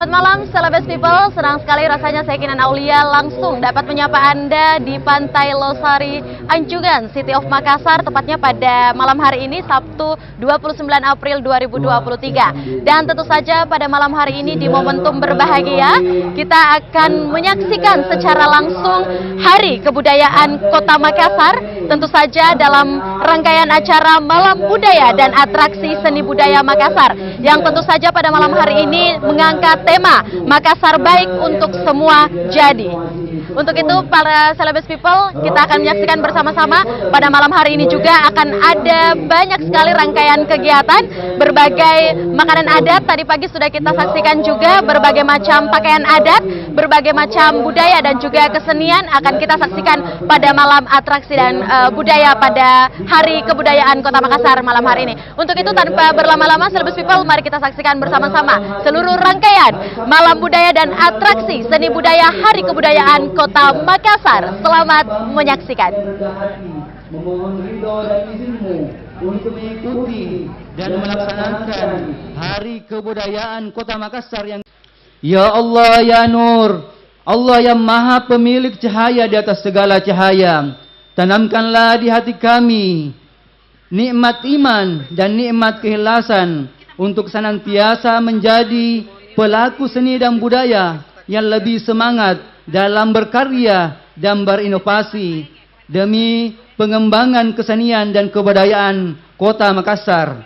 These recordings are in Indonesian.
Selamat malam, Celebes People. Senang sekali rasanya saya Kinan Aulia langsung dapat menyapa Anda di Pantai Losari, Anjungan, City of Makassar, tepatnya pada malam hari ini, Sabtu 29 April 2023. Dan tentu saja pada malam hari ini di momentum berbahagia, kita akan menyaksikan secara langsung Hari Kebudayaan Kota Makassar, tentu saja dalam rangkaian acara Malam Budaya dan Atraksi Seni Budaya Makassar, yang tentu saja pada malam hari ini mengangkat tema Makassar Baik untuk Semua Jadi. Untuk itu para Celebes People, kita akan menyaksikan bersama-sama pada malam hari ini juga akan ada banyak sekali rangkaian kegiatan, berbagai makanan adat. Tadi pagi sudah kita saksikan juga berbagai macam pakaian adat, berbagai macam budaya dan juga kesenian akan kita saksikan pada malam atraksi dan budaya pada Hari Kebudayaan Kota Makassar malam hari ini. Untuk itu tanpa berlama-lama, Celebes People, mari kita saksikan bersama-sama seluruh rangkaian Malam Budaya dan Atraksi Seni Budaya Hari Kebudayaan Kota Makassar. Selamat menyaksikan. Memohon ridho dan izinmu untuk mengikuti dan melaksanakan Hari Kebudayaan Kota Makassar yang... Ya Allah, ya Nur, Allah yang Maha Pemilik cahaya di atas segala cahaya, tanamkanlah di hati kami nikmat iman dan nikmat keikhlasan untuk senantiasa menjadi pelaku seni dan budaya yang lebih semangat dalam berkarya dan berinovasi demi pengembangan kesenian dan kebudayaan Kota Makassar.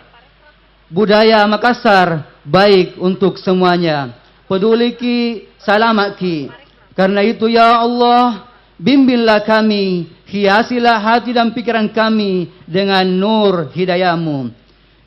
Budaya Makassar baik untuk semuanya. Peduli ki, selamat ki. Karena itu ya Allah, bimbinglah kami, hiasilah hati dan pikiran kami dengan nur hidayahmu.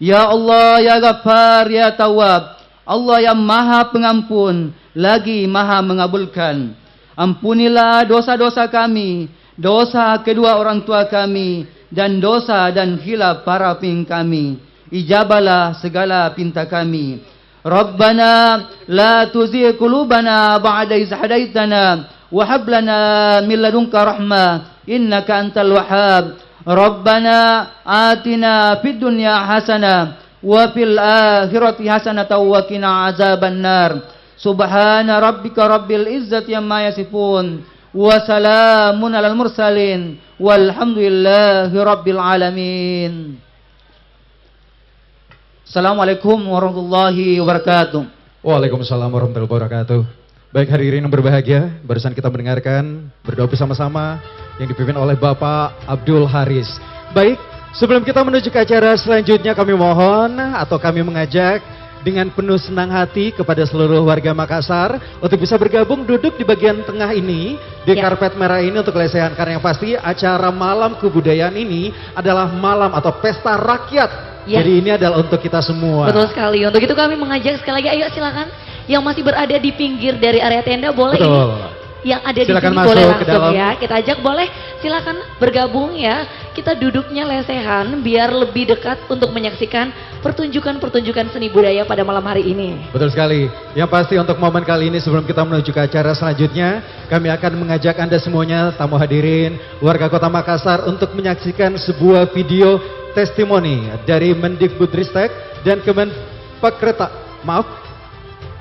Ya Allah, ya Ghaffar, ya Tawwab, Allah yang Maha Pengampun, lagi Maha Mengabulkan. Ampunilah dosa-dosa kami, dosa kedua orang tua kami, dan dosa dan khilaf para pemimpin kami. Ijabalah segala pinta kami. Rabbana la tuzigh qulubana ba'da idh hadaitana wa hab lana min ladunka rahmah innaka antal wahhab. Rabbana atina fid dunya hasanah wa fil akhirati hasanah wa qina azaban nar. Subhana rabbika rabbil izzati amma yasifun wa salamun alal mursalin walhamdulillahi rabbil alamin. Assalamualaikum warahmatullahi wabarakatuh. Waalaikumsalam warahmatullahi wabarakatuh. Baik, hadirin yang berbahagia, barusan kita mendengarkan berdoa bersama-sama yang dipimpin oleh Bapak Abdul Haris. Baik, sebelum kita menuju ke acara selanjutnya, kami mohon atau kami mengajak dengan penuh senang hati kepada seluruh warga Makassar untuk bisa bergabung duduk di bagian tengah ini, di karpet merah ini untuk lesehan. Karena yang pasti acara Malam Kebudayaan ini adalah malam atau pesta rakyat. Jadi ini adalah untuk kita semua. Betul sekali. Untuk itu kami mengajak sekali lagi, ayo silakan yang masih berada di pinggir dari area tenda boleh. Betul. Yang ada Silakan di sini masuk boleh ke langsung dalam. ya. Kita ajak boleh, silakan bergabung ya. Kita duduknya lesehan biar lebih dekat untuk menyaksikan pertunjukan-pertunjukan seni budaya pada malam hari ini. Betul sekali. Yang pasti untuk momen kali ini sebelum kita menuju ke acara selanjutnya, kami akan mengajak Anda semuanya, tamu hadirin, warga Kota Makassar untuk menyaksikan sebuah video testimoni dari Mendikbudristek dan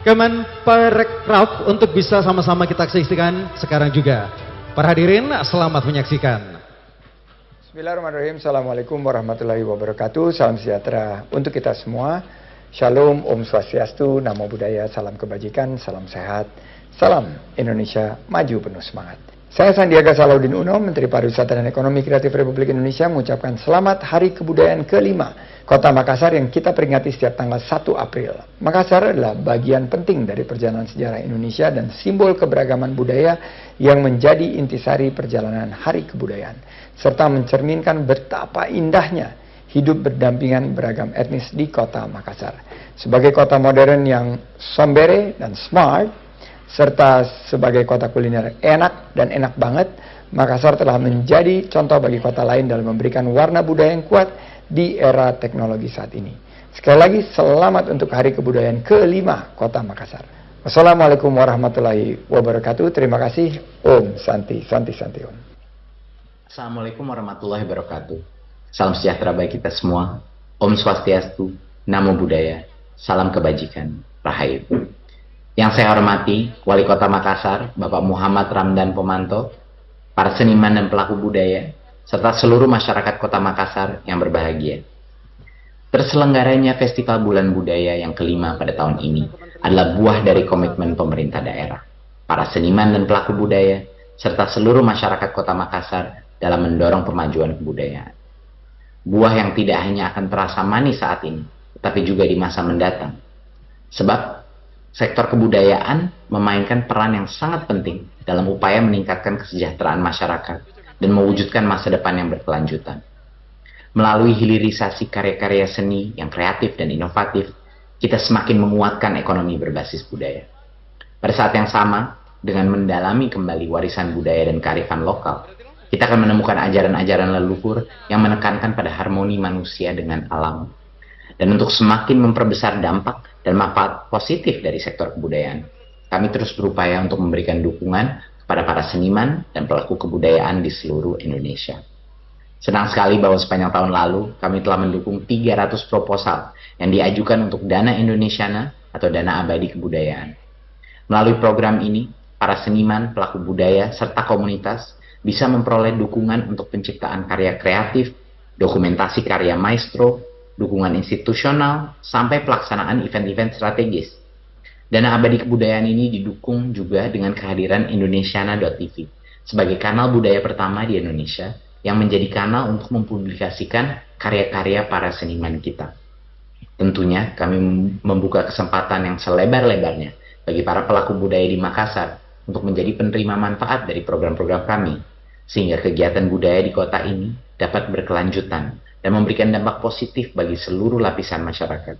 Kemenparekraf untuk bisa sama-sama kita saksikan sekarang juga. Para hadirin, selamat menyaksikan. Bismillahirrahmanirrahim. Assalamualaikum warahmatullahi wabarakatuh. Salam sejahtera untuk kita semua. Shalom, Om Swastiastu, Namo Buddhaya, salam kebajikan, salam sehat, salam Indonesia maju penuh semangat. Saya Sandiaga Salahuddin Uno, Menteri Pariwisata dan Ekonomi Kreatif Republik Indonesia, mengucapkan selamat Hari Kebudayaan ke-5 Kota Makassar yang kita peringati setiap tanggal 1 April. Makassar adalah bagian penting dari perjalanan sejarah Indonesia dan simbol keberagaman budaya yang menjadi intisari perjalanan Hari Kebudayaan, serta mencerminkan betapa indahnya hidup berdampingan beragam etnis di Kota Makassar. Sebagai kota modern yang sombere dan smart, serta sebagai kota kuliner enak dan enak banget, Makassar telah menjadi contoh bagi kota lain dalam memberikan warna budaya yang kuat di era teknologi saat ini. Sekali lagi, selamat untuk Hari Kebudayaan ke-5 Kota Makassar. Wassalamualaikum warahmatullahi wabarakatuh. Terima kasih. Om Santi, Santi, Santi Om. Assalamualaikum warahmatullahi wabarakatuh. Salam sejahtera bagi kita semua. Om Swastiastu, Namo Buddhaya, salam kebajikan, Rahayu. Yang saya hormati Wali Kota Makassar, Bapak Muhammad Ramdan Pomanto, para seniman dan pelaku budaya, serta seluruh masyarakat Kota Makassar yang berbahagia. Terselenggaranya Festival Bulan Budaya yang kelima pada tahun ini adalah buah dari komitmen pemerintah daerah, para seniman dan pelaku budaya, serta seluruh masyarakat Kota Makassar dalam mendorong pemajuan kebudayaan. Buah yang tidak hanya akan terasa manis saat ini, tetapi juga di masa mendatang. Sebab sektor kebudayaan memainkan peran yang sangat penting dalam upaya meningkatkan kesejahteraan masyarakat dan mewujudkan masa depan yang berkelanjutan. Melalui hilirisasi karya-karya seni yang kreatif dan inovatif, kita semakin menguatkan ekonomi berbasis budaya. Pada saat yang sama, dengan mendalami kembali warisan budaya dan kearifan lokal, kita akan menemukan ajaran-ajaran leluhur yang menekankan pada harmoni manusia dengan alam. Dan untuk semakin memperbesar dampak dan manfaat positif dari sektor kebudayaan, kami terus berupaya untuk memberikan dukungan kepada para seniman dan pelaku kebudayaan di seluruh Indonesia. Senang sekali bahwa sepanjang tahun lalu kami telah mendukung 300 proposal yang diajukan untuk Dana Indonesiana atau Dana Abadi Kebudayaan. Melalui program ini, para seniman, pelaku budaya, serta komunitas bisa memperoleh dukungan untuk penciptaan karya kreatif, dokumentasi karya maestro, dukungan institusional, sampai pelaksanaan event-event strategis. Dana Abadi Kebudayaan ini didukung juga dengan kehadiran Indonesiana.tv sebagai kanal budaya pertama di Indonesia yang menjadi kanal untuk mempublikasikan karya-karya para seniman kita. Tentunya kami membuka kesempatan yang selebar-lebarnya bagi para pelaku budaya di Makassar untuk menjadi penerima manfaat dari program-program kami, sehingga kegiatan budaya di kota ini dapat berkelanjutan dan memberikan dampak positif bagi seluruh lapisan masyarakat.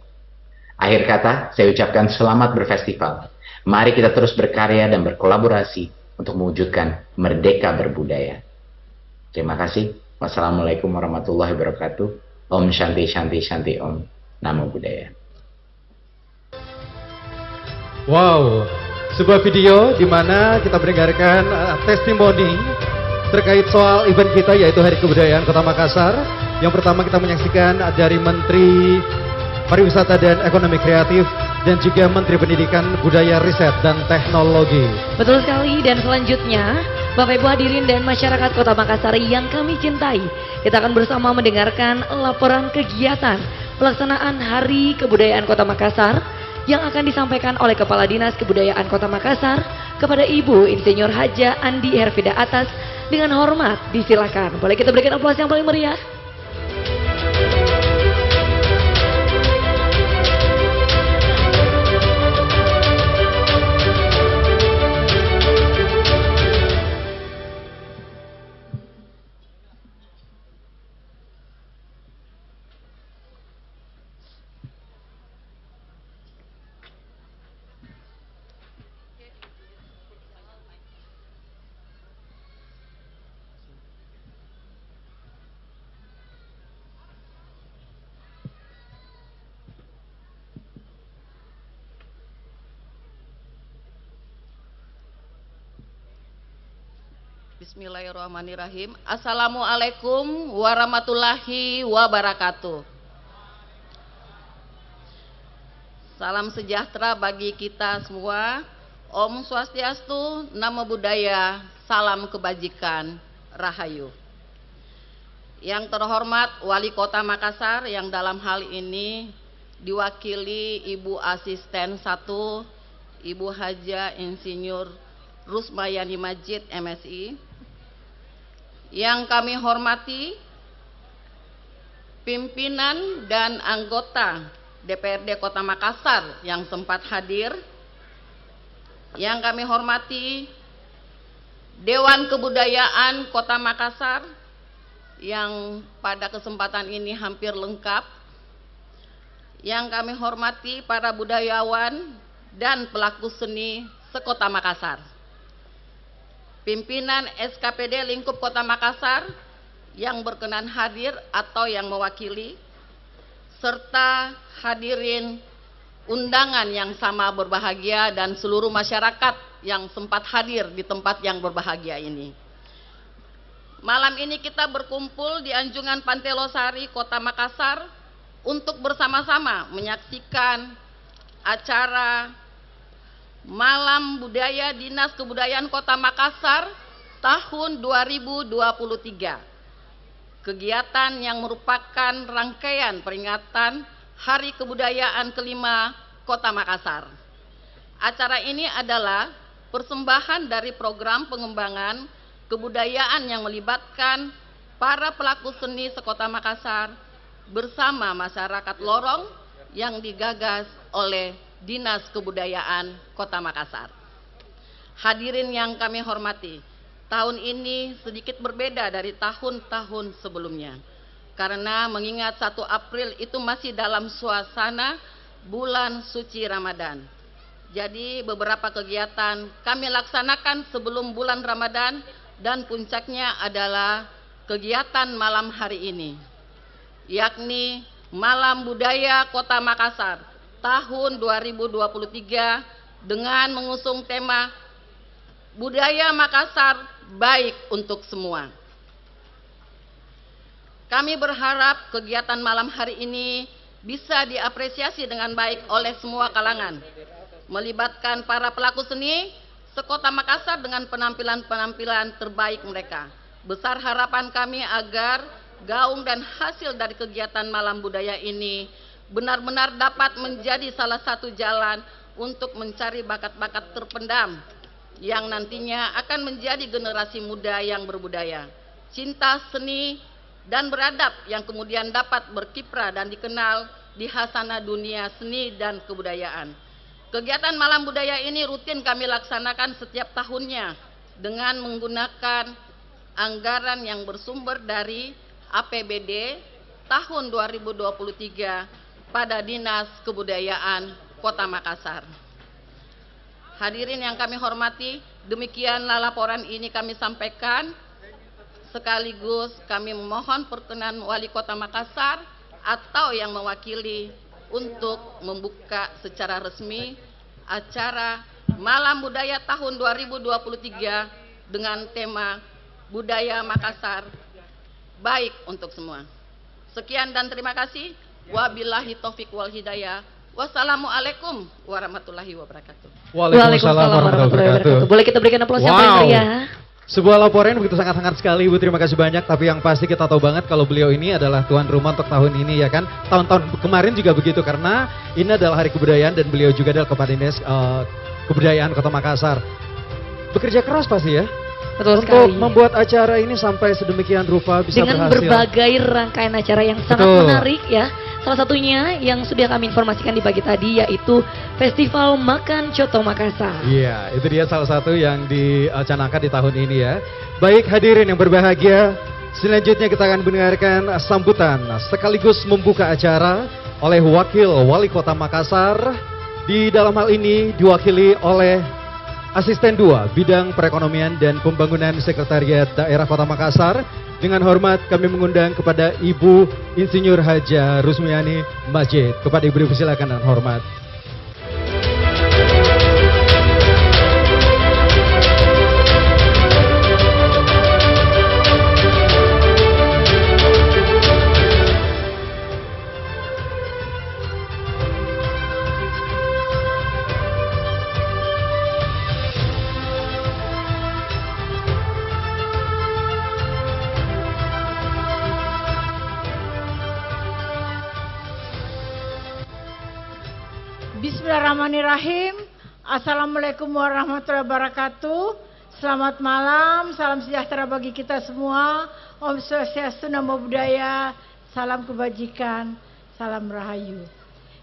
Akhir kata, saya ucapkan selamat berfestival. Mari kita terus berkarya dan berkolaborasi untuk mewujudkan merdeka berbudaya. Terima kasih. Wassalamualaikum warahmatullahi wabarakatuh. Om Shanti Shanti Shanti Om. Namo Buddhaya. Wow, sebuah video di mana kita mendengarkan testimoni terkait soal event kita yaitu Hari Kebudayaan Kota Makassar. Yang pertama kita menyaksikan dari Menteri Pariwisata dan Ekonomi Kreatif dan juga Menteri Pendidikan, Budaya, Riset, dan Teknologi. Betul sekali, dan selanjutnya Bapak Ibu hadirin dan masyarakat Kota Makassar yang kami cintai, kita akan bersama mendengarkan laporan kegiatan pelaksanaan Hari Kebudayaan Kota Makassar yang akan disampaikan oleh Kepala Dinas Kebudayaan Kota Makassar kepada Ibu Insinyur Haja Andi Hervida Atas. Dengan hormat disilakan. Boleh kita berikan aplaus yang paling meriah? Bismillahirrahmanirrahim. Assalamualaikum warahmatullahi wabarakatuh. Salam sejahtera bagi kita semua. Om Swastiastu, Namo Buddhaya, salam kebajikan, Rahayu. Yang terhormat Wali Kota Makassar yang dalam hal ini diwakili Ibu Asisten 1, Ibu Haja Insinyur Rusmayani Majid, MSI. Yang kami hormati pimpinan dan anggota DPRD Kota Makassar yang sempat hadir. Yang kami hormati Dewan Kebudayaan Kota Makassar yang pada kesempatan ini hampir lengkap. Yang kami hormati para budayawan dan pelaku seni sekota Makassar. Pimpinan SKPD lingkup Kota Makassar yang berkenan hadir atau yang mewakili, serta hadirin undangan yang sama berbahagia dan seluruh masyarakat yang sempat hadir di tempat yang berbahagia ini. Malam ini kita berkumpul di Anjungan Pantai Losari, Kota Makassar untuk bersama-sama menyaksikan acara Malam Budaya Dinas Kebudayaan Kota Makassar tahun 2023. Kegiatan yang merupakan rangkaian peringatan Hari Kebudayaan kelima Kota Makassar. Acara ini adalah persembahan dari program pengembangan kebudayaan yang melibatkan para pelaku seni sekota Makassar bersama masyarakat lorong yang digagas oleh Dinas Kebudayaan Kota Makassar. Hadirin yang kami hormati, tahun ini sedikit berbeda dari tahun-tahun sebelumnya. Karena mengingat 1 April itu masih dalam suasana bulan suci Ramadan. Jadi beberapa kegiatan kami laksanakan sebelum bulan Ramadan dan puncaknya adalah kegiatan malam hari ini. Yakni Malam Budaya Kota Makassar tahun 2023 dengan mengusung tema Budaya Makassar baik untuk semua. Kami berharap kegiatan malam hari ini bisa diapresiasi dengan baik oleh semua kalangan, melibatkan para pelaku seni sekota Makassar dengan penampilan-penampilan terbaik mereka. Besar harapan kami agar gaung dan hasil dari kegiatan malam budaya ini benar-benar dapat menjadi salah satu jalan untuk mencari bakat-bakat terpendam yang nantinya akan menjadi generasi muda yang berbudaya, cinta seni dan beradab yang kemudian dapat berkiprah dan dikenal di khasanah dunia seni dan kebudayaan. Kegiatan malam budaya ini rutin kami laksanakan setiap tahunnya dengan menggunakan anggaran yang bersumber dari APBD tahun 2023 pada Dinas Kebudayaan Kota Makassar. Hadirin yang kami hormati, demikianlah laporan ini kami sampaikan. Sekaligus kami memohon perkenan Wali Kota Makassar atau yang mewakili untuk membuka secara resmi acara Malam Budaya tahun 2023 dengan tema Budaya Makassar baik untuk semua. Sekian dan terima kasih. Wabillahi taufik wal hidayah. Wassalamualaikum warahmatullahi wabarakatuh. Waalaikumsalam warahmatullahi wabarakatuh. Boleh kita berikan aplaus yang paling meriah? Sebuah laporan begitu sangat-sangat sekali Ibu, terima kasih banyak. Tapi yang pasti kita tahu banget kalau beliau ini adalah tuan rumah untuk tahun ini ya kan. Tahun-tahun kemarin juga begitu karena ini adalah Hari Kebudayaan dan beliau juga adalah Kepala Dinas Kebudayaan Kota Makassar. Bekerja keras pasti ya. Betul untuk sekali. membuat acara ini sampai sedemikian rupa bisa dengan berhasil. Berbagai rangkaian acara yang sangat Betul. menarik ya. Salah satunya yang sudah kami informasikan di pagi tadi yaitu Festival Makan Coto Makassar. Iya, itu dia salah satu yang dicanangkan di tahun ini ya. Baik hadirin yang berbahagia, selanjutnya kita akan mendengarkan sambutan sekaligus membuka acara oleh Wakil Wali Kota Makassar. Di dalam hal ini diwakili oleh Asisten 2 Bidang Perekonomian dan Pembangunan Sekretariat Daerah Kota Makassar. Dengan hormat kami mengundang kepada Ibu Insinyur Haja Rusmiani Majid. Kepada Ibu silakan dengan hormat. Bismillahirrahmanirrahim. Assalamualaikum warahmatullahi wabarakatuh. Selamat malam, salam sejahtera bagi kita semua. Om Swastiastu, Namo Buddhaya, salam kebajikan, salam rahayu.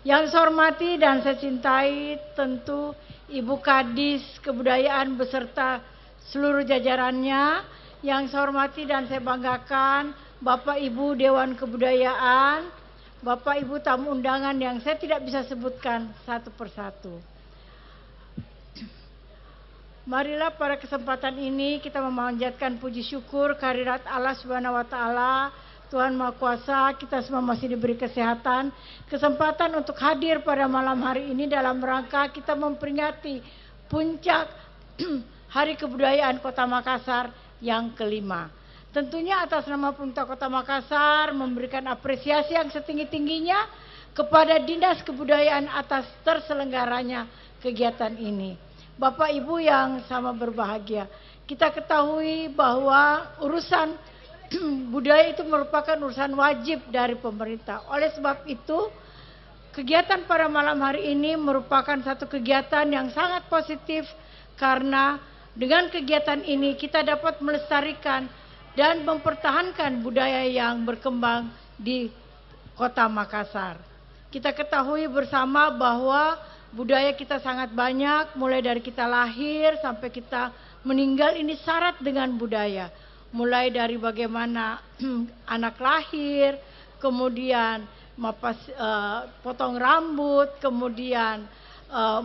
Yang saya hormati dan saya cintai tentu Ibu Kadis Kebudayaan beserta seluruh jajarannya. Yang saya hormati dan saya banggakan Bapak Ibu Dewan Kebudayaan, Bapak Ibu tamu undangan yang saya tidak bisa sebutkan satu persatu. Marilah pada kesempatan ini kita memanjatkan puji syukur kehadirat Allah Subhanahu wa taala, Tuhan Maha Kuasa. Kita semua masih diberi kesehatan, kesempatan untuk hadir pada malam hari ini dalam rangka kita memperingati puncak Hari Kebudayaan Kota Makassar yang kelima. Tentunya atas nama pemerintah Kota Makassar memberikan apresiasi yang setinggi-tingginya kepada Dinas Kebudayaan atas terselenggaranya kegiatan ini. Bapak Ibu yang sama berbahagia. Kita ketahui bahwa urusan budaya itu merupakan urusan wajib dari pemerintah. Oleh sebab itu, kegiatan pada malam hari ini merupakan satu kegiatan yang sangat positif karena dengan kegiatan ini kita dapat melestarikan dan mempertahankan budaya yang berkembang di Kota Makassar. Kita ketahui bersama bahwa budaya kita sangat banyak, mulai dari kita lahir sampai kita meninggal ini syarat dengan budaya. Mulai dari bagaimana anak lahir, kemudian potong rambut, kemudian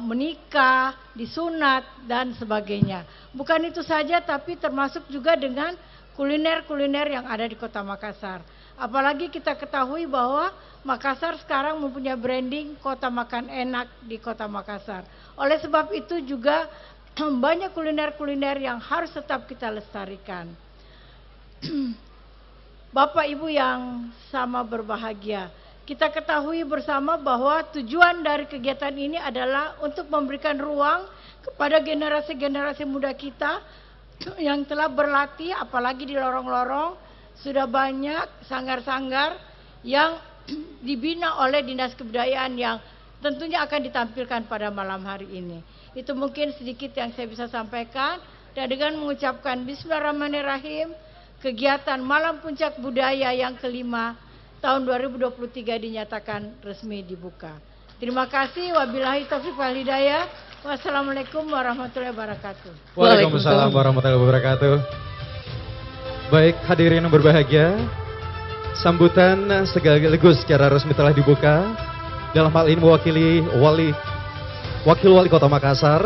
menikah, disunat, dan sebagainya. Bukan itu saja, tapi termasuk juga dengan kuliner-kuliner yang ada di Kota Makassar. Apalagi kita ketahui bahwa Makassar sekarang mempunyai branding kota makan enak di Kota Makassar. Oleh sebab itu juga banyak kuliner-kuliner yang harus tetap kita lestarikan. Bapak Ibu yang sama berbahagia, kita ketahui bersama bahwa tujuan dari kegiatan ini adalah untuk memberikan ruang kepada generasi-generasi muda kita yang telah berlatih, apalagi di lorong-lorong. Sudah banyak sanggar-sanggar yang dibina oleh Dinas Kebudayaan yang tentunya akan ditampilkan pada malam hari ini. Itu mungkin sedikit yang saya bisa sampaikan. Dan dengan mengucapkan Bismillahirrahmanirrahim, kegiatan Malam Puncak Budaya yang kelima tahun 2023 dinyatakan resmi dibuka. Terima kasih. Wabillahi taufiq wal hidayah. Wassalamualaikum warahmatullahi wabarakatuh. Waalaikumsalam warahmatullahi wabarakatuh. Baik, hadirin yang berbahagia, sambutan sekaligus secara resmi telah dibuka. Dalam hal ini mewakili Wakil Wali Kota Makassar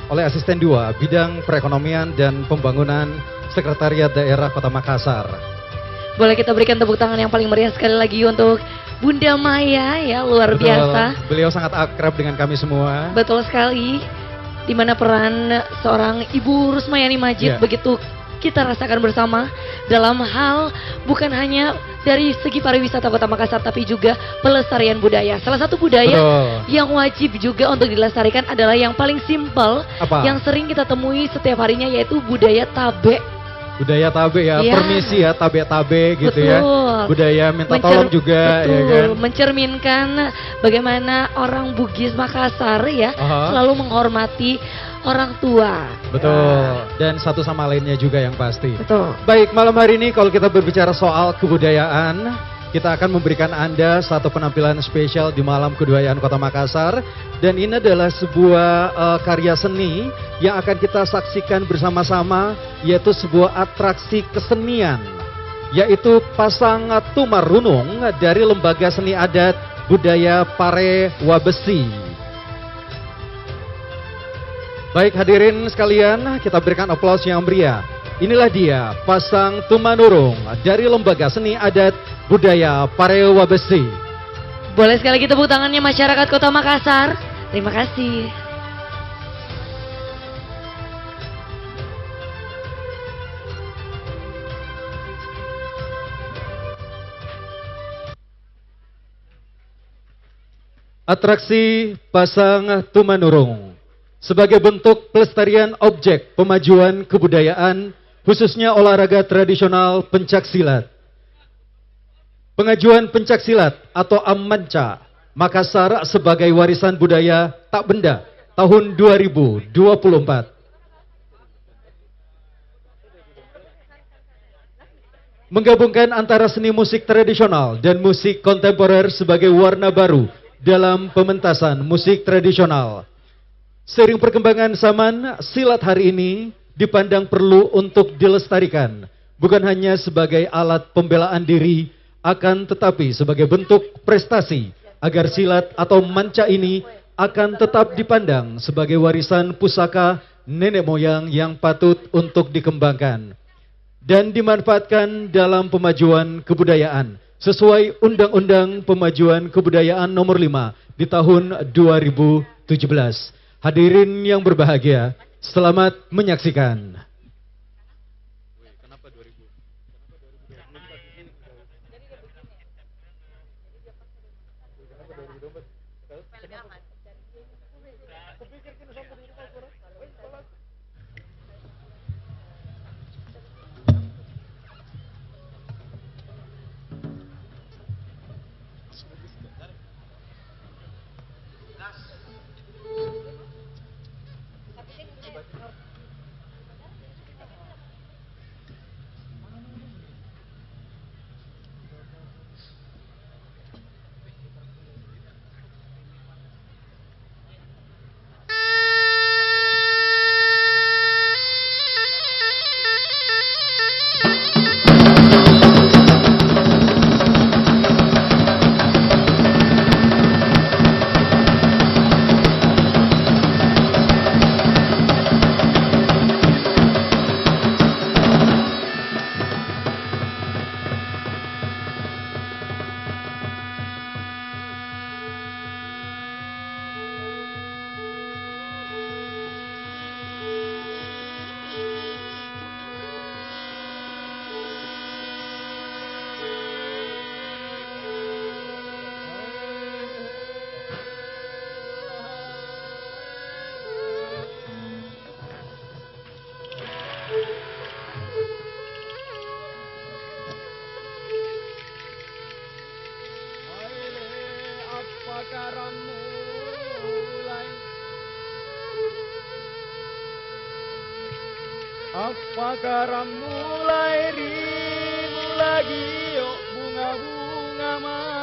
oleh Asisten 2 Bidang Perekonomian dan Pembangunan Sekretariat Daerah Kota Makassar. Boleh kita berikan tepuk tangan yang paling meriah sekali lagi untuk Bunda Maya ya, luar Betul, biasa. beliau sangat akrab dengan kami semua. Betul sekali. Di mana peran seorang Ibu Rusmayani Majid begitu kita rasakan bersama dalam hal bukan hanya dari segi pariwisata Kota Makassar tapi juga pelestarian budaya. Salah satu budaya yang wajib juga untuk dilestarikan adalah yang paling simpel yang sering kita temui setiap harinya, yaitu budaya tabe. Budaya tabe ya, permisi ya, tabe-tabe gitu ya. Budaya minta tolong juga ya kan. Mencerminkan bagaimana orang Bugis Makassar ya selalu menghormati orang tua. Betul. Dan satu sama lainnya juga yang pasti. Betul. Baik, malam hari ini kalau kita berbicara soal kebudayaan, kita akan memberikan Anda satu penampilan spesial di Malam Kebudayaan Kota Makassar. Dan ini adalah sebuah karya seni yang akan kita saksikan bersama-sama, yaitu sebuah atraksi kesenian, yaitu Pasang Tumarunung dari Lembaga Seni Adat Budaya Pare Wabesi. Baik hadirin sekalian, kita berikan aplaus yang meriah. Inilah dia Pasang Tumanurung dari Lembaga Seni Adat Budaya Pare Wabesi. Boleh sekali lagi tepuk tangannya masyarakat Kota Makassar. Terima kasih. Atraksi Pasang Tumanurung sebagai bentuk pelestarian objek pemajuan kebudayaan, khususnya olahraga tradisional pencaksilat. Pengajuan pencaksilat atau Ammanca Makassar sebagai warisan budaya tak benda tahun 2024. Menggabungkan antara seni musik tradisional dan musik kontemporer sebagai warna baru dalam pementasan musik tradisional. Seiring perkembangan zaman, silat hari ini dipandang perlu untuk dilestarikan, bukan hanya sebagai alat pembelaan diri, akan tetapi sebagai bentuk prestasi, agar silat atau manca ini akan tetap dipandang sebagai warisan pusaka nenek moyang yang patut untuk dikembangkan dan dimanfaatkan dalam pemajuan kebudayaan sesuai Undang-Undang Pemajuan Kebudayaan Nomor 5 di tahun 2017. Hadirin yang berbahagia, selamat menyaksikan. Apakah mulai? Apakah mulai ribu lagi yuk bunga-bunga manca,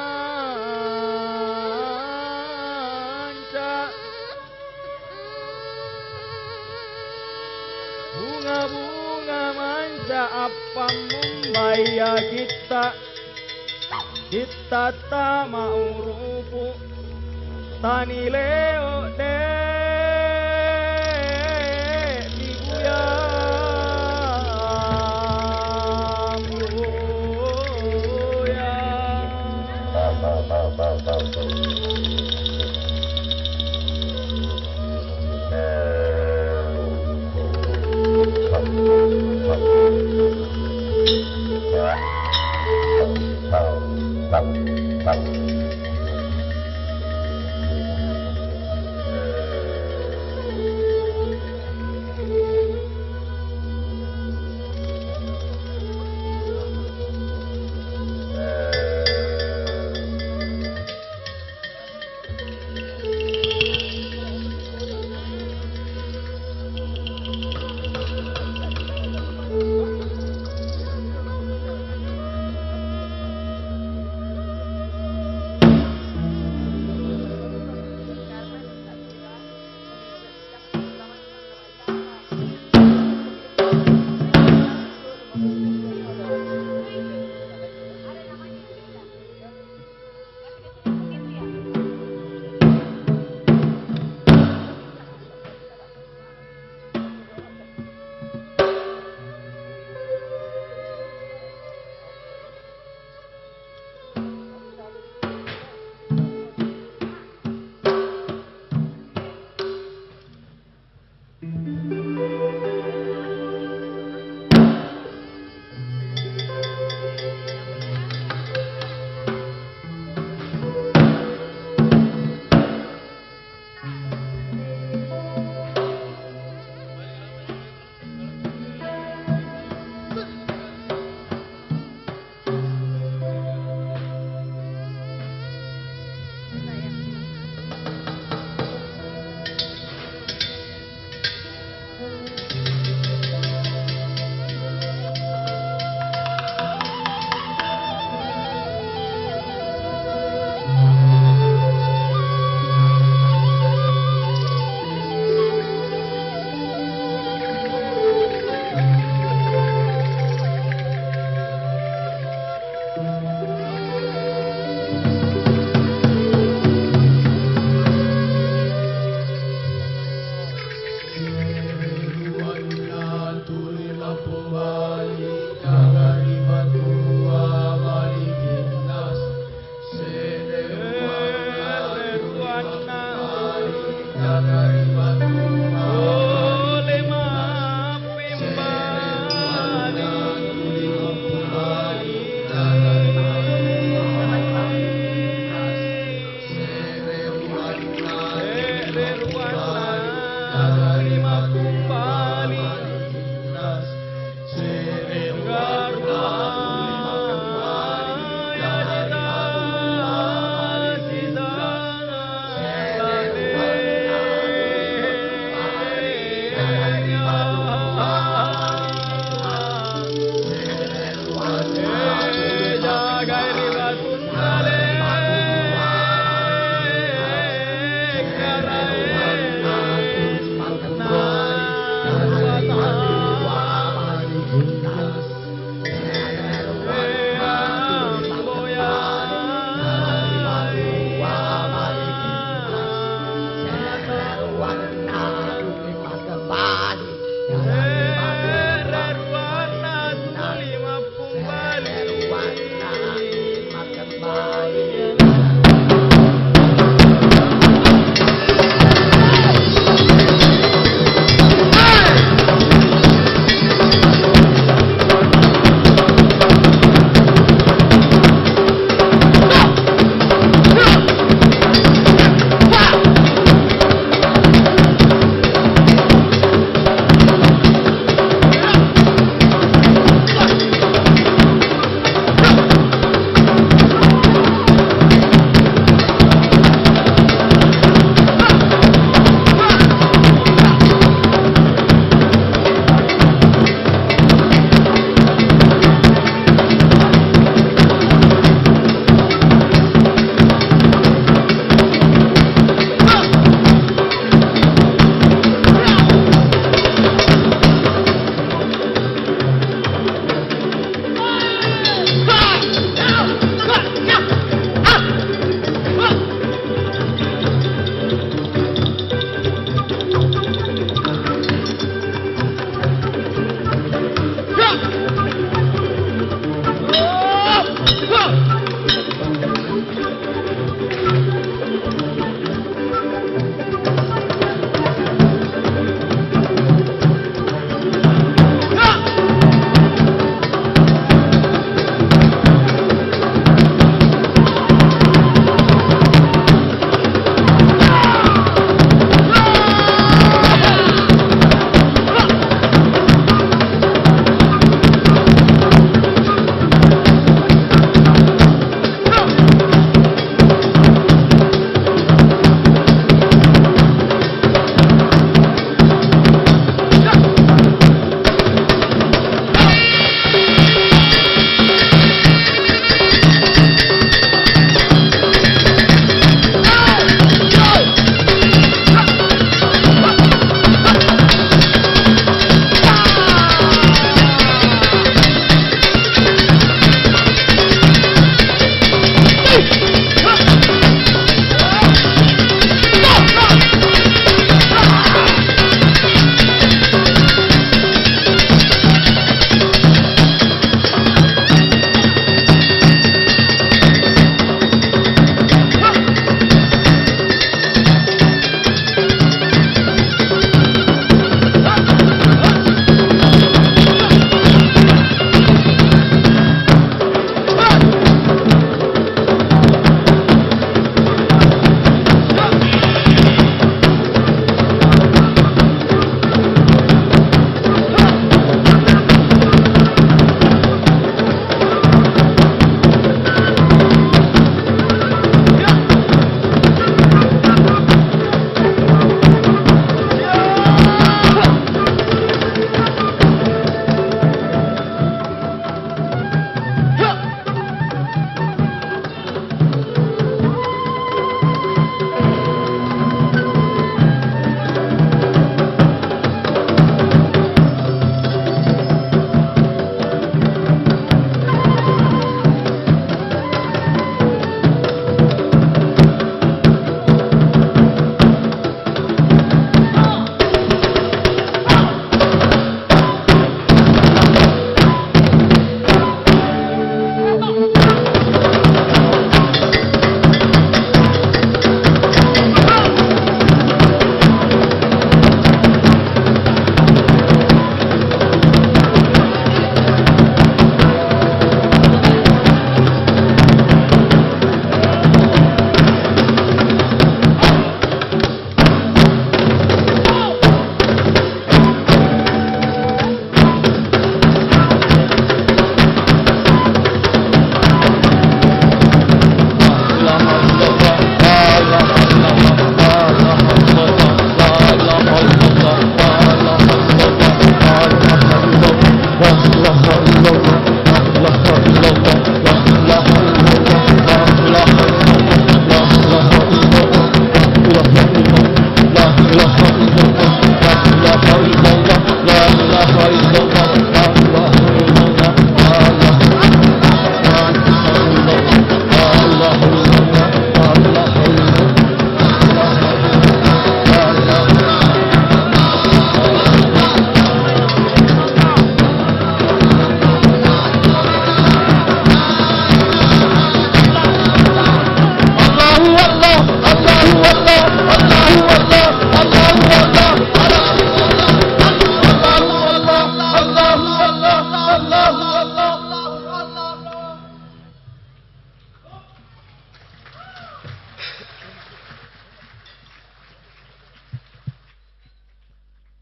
bunga-bunga manca apa membayar kita tak mau rupu tani leo dek diguyam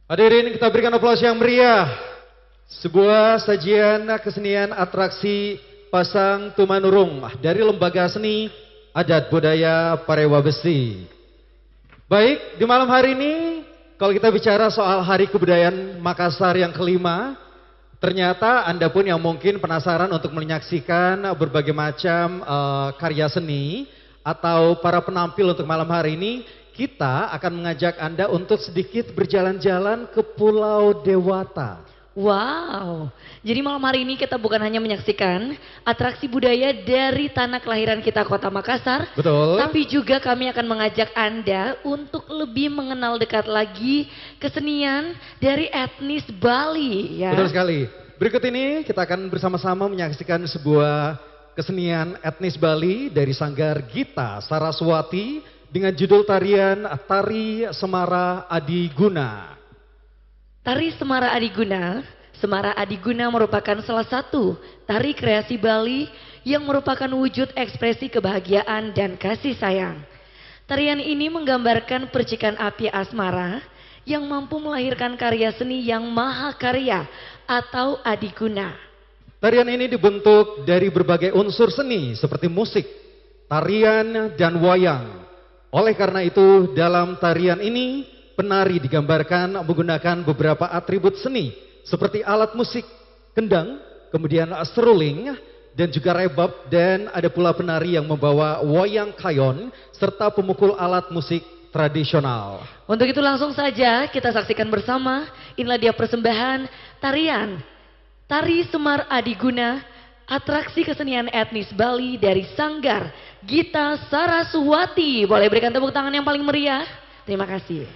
Hadirin, kita berikan aplaus yang meriah. Sebuah sajian kesenian atraksi pasang tumanurung dari Lembaga Seni Adat Budaya Parewa Besi. Baik, di malam hari ini kalau kita bicara soal Hari Kebudayaan Makassar yang kelima, ternyata Anda pun yang mungkin penasaran untuk menyaksikan berbagai macam karya seni atau para penampil untuk malam hari ini, kita akan mengajak Anda untuk sedikit berjalan-jalan ke Pulau Dewata. Wow, jadi malam hari ini kita bukan hanya menyaksikan atraksi budaya dari tanah kelahiran kita Kota Makassar. Betul. Tapi juga kami akan mengajak Anda untuk lebih mengenal dekat lagi kesenian dari etnis Bali. Ya. Betul sekali. Berikut ini kita akan bersama-sama menyaksikan sebuah kesenian etnis Bali dari Sanggar Gita Saraswati dengan judul tarian Tari Semara Adiguna. Tari Semara Adiguna. Semara Adiguna merupakan salah satu tari kreasi Bali yang merupakan wujud ekspresi kebahagiaan dan kasih sayang. Tarian ini menggambarkan percikan api asmara yang mampu melahirkan karya seni yang mahakarya atau adiguna. Tarian ini dibentuk dari berbagai unsur seni seperti musik, tarian, dan wayang. Oleh karena itu dalam tarian ini penari digambarkan menggunakan beberapa atribut seni seperti alat musik, kendang, kemudian seruling, dan juga rebab, dan ada pula penari yang membawa wayang kayon serta pemukul alat musik tradisional. Untuk itu langsung saja kita saksikan bersama, inilah dia persembahan tarian Tari Semar Adiguna, atraksi kesenian etnis Bali dari Sanggar Gita Saraswati. Boleh berikan tepuk tangan yang paling meriah. Terima kasih.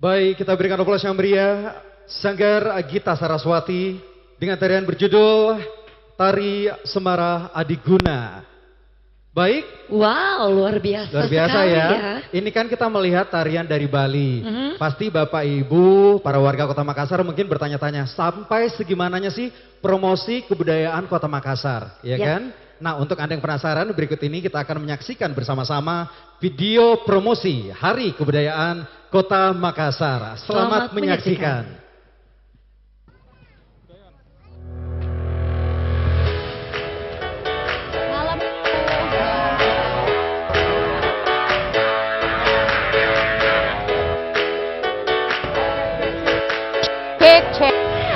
Baik, kita berikan aplaus yang meriah. Sanggar Gita Saraswati dengan tarian berjudul Tari Semara Adiguna. Baik. Wow, luar biasa. Luar biasa ya. Ini kan kita melihat tarian dari Bali. Pasti Bapak Ibu, para warga Kota Makassar mungkin bertanya-tanya, sampai segimananya sih promosi kebudayaan Kota Makassar, ya kan? Nah, untuk Anda yang penasaran, berikut ini kita akan menyaksikan bersama-sama video promosi Hari Kebudayaan Kota Makassar. Selamat menyaksikan.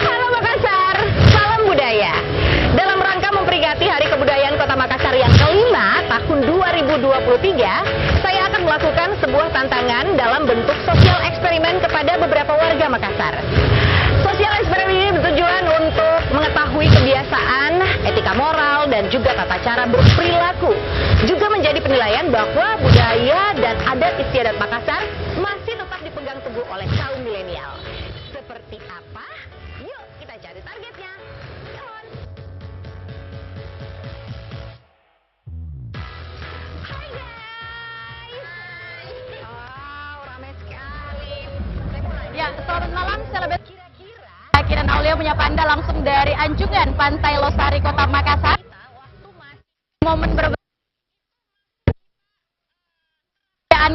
Halo Makassar, salam budaya. Dalam rangka memperingati Hari Kebudayaan Kota Makassar yang kelima tahun 2023, saya akan melakukan sebuah tantangan dalam bentuk sosial eksperimen kepada beberapa warga Makassar. Sosial eksperimen ini bertujuan untuk mengetahui kebiasaan, etika moral, dan juga tata cara berperilaku. Juga menjadi penilaian bahwa budaya dan adat istiadat Makassar masih tetap dipegang teguh oleh kaum milenial. Seperti apa? Yuk kita cari targetnya. Come on. Aulia menyapa Anda langsung dari Anjungan Pantai Losari, Kota Makassar. Momen berbedaan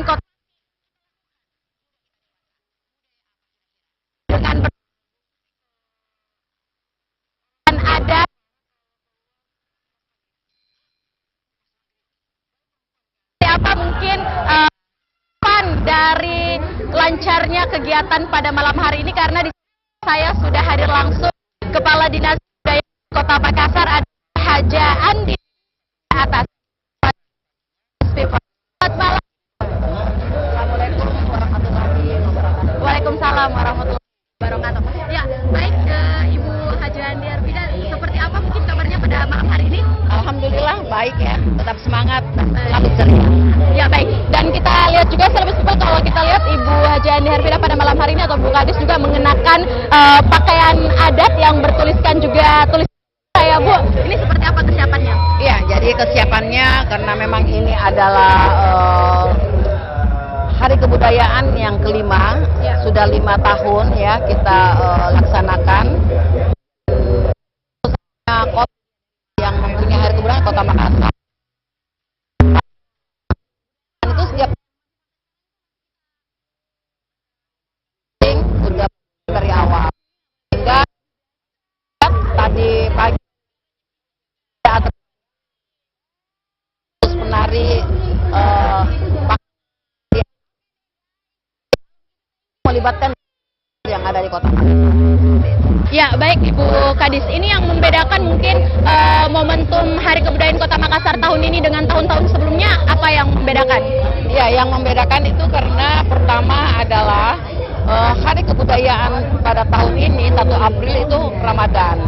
kota dengan ada apa mungkin dari lancarnya kegiatan pada malam hari ini, karena di saya sudah hadir langsung Kepala Dinas Budaya Kota Makassar, ada Haja Andi atas. Selamat malam. Assalamualaikum warahmatullahi wabarakatuh. Waalaikumsalam warahmatullahi wabarakatuh. Ya, baik Ibu Haja Andi Arvida, seperti apa mungkin kabarnya pada malam hari ini? Alhamdulillah baik ya, tetap semangat, selalu ceria. Ya baik, dan kita lihat juga Celebes People, kalau kita lihat Ibu Haja Andi Arvida pada malam hari ini atau Bu Kadis juga mengenakan pakaian adat yang bertuliskan juga tulisan saya, Bu. Ini seperti apa kesiapannya? Iya, jadi kesiapannya karena memang ini adalah Hari Kebudayaan yang kelima, sudah 5 tahun ya kita laksanakan. Kota yang mempunyai Hari Kebudayaan Kota Makassar. Dan itu setiap sudah dari awal. Sehingga tadi pagi terus menari melibatkan yang ada di Kota Makassar. Ya baik Ibu Kadis, ini yang membedakan mungkin momentum Hari Kebudayaan Kota Makassar tahun ini dengan tahun-tahun sebelumnya, apa yang membedakan? Ya, yang membedakan itu karena pertama adalah Hari Kebudayaan pada tahun ini 1 April itu Ramadan.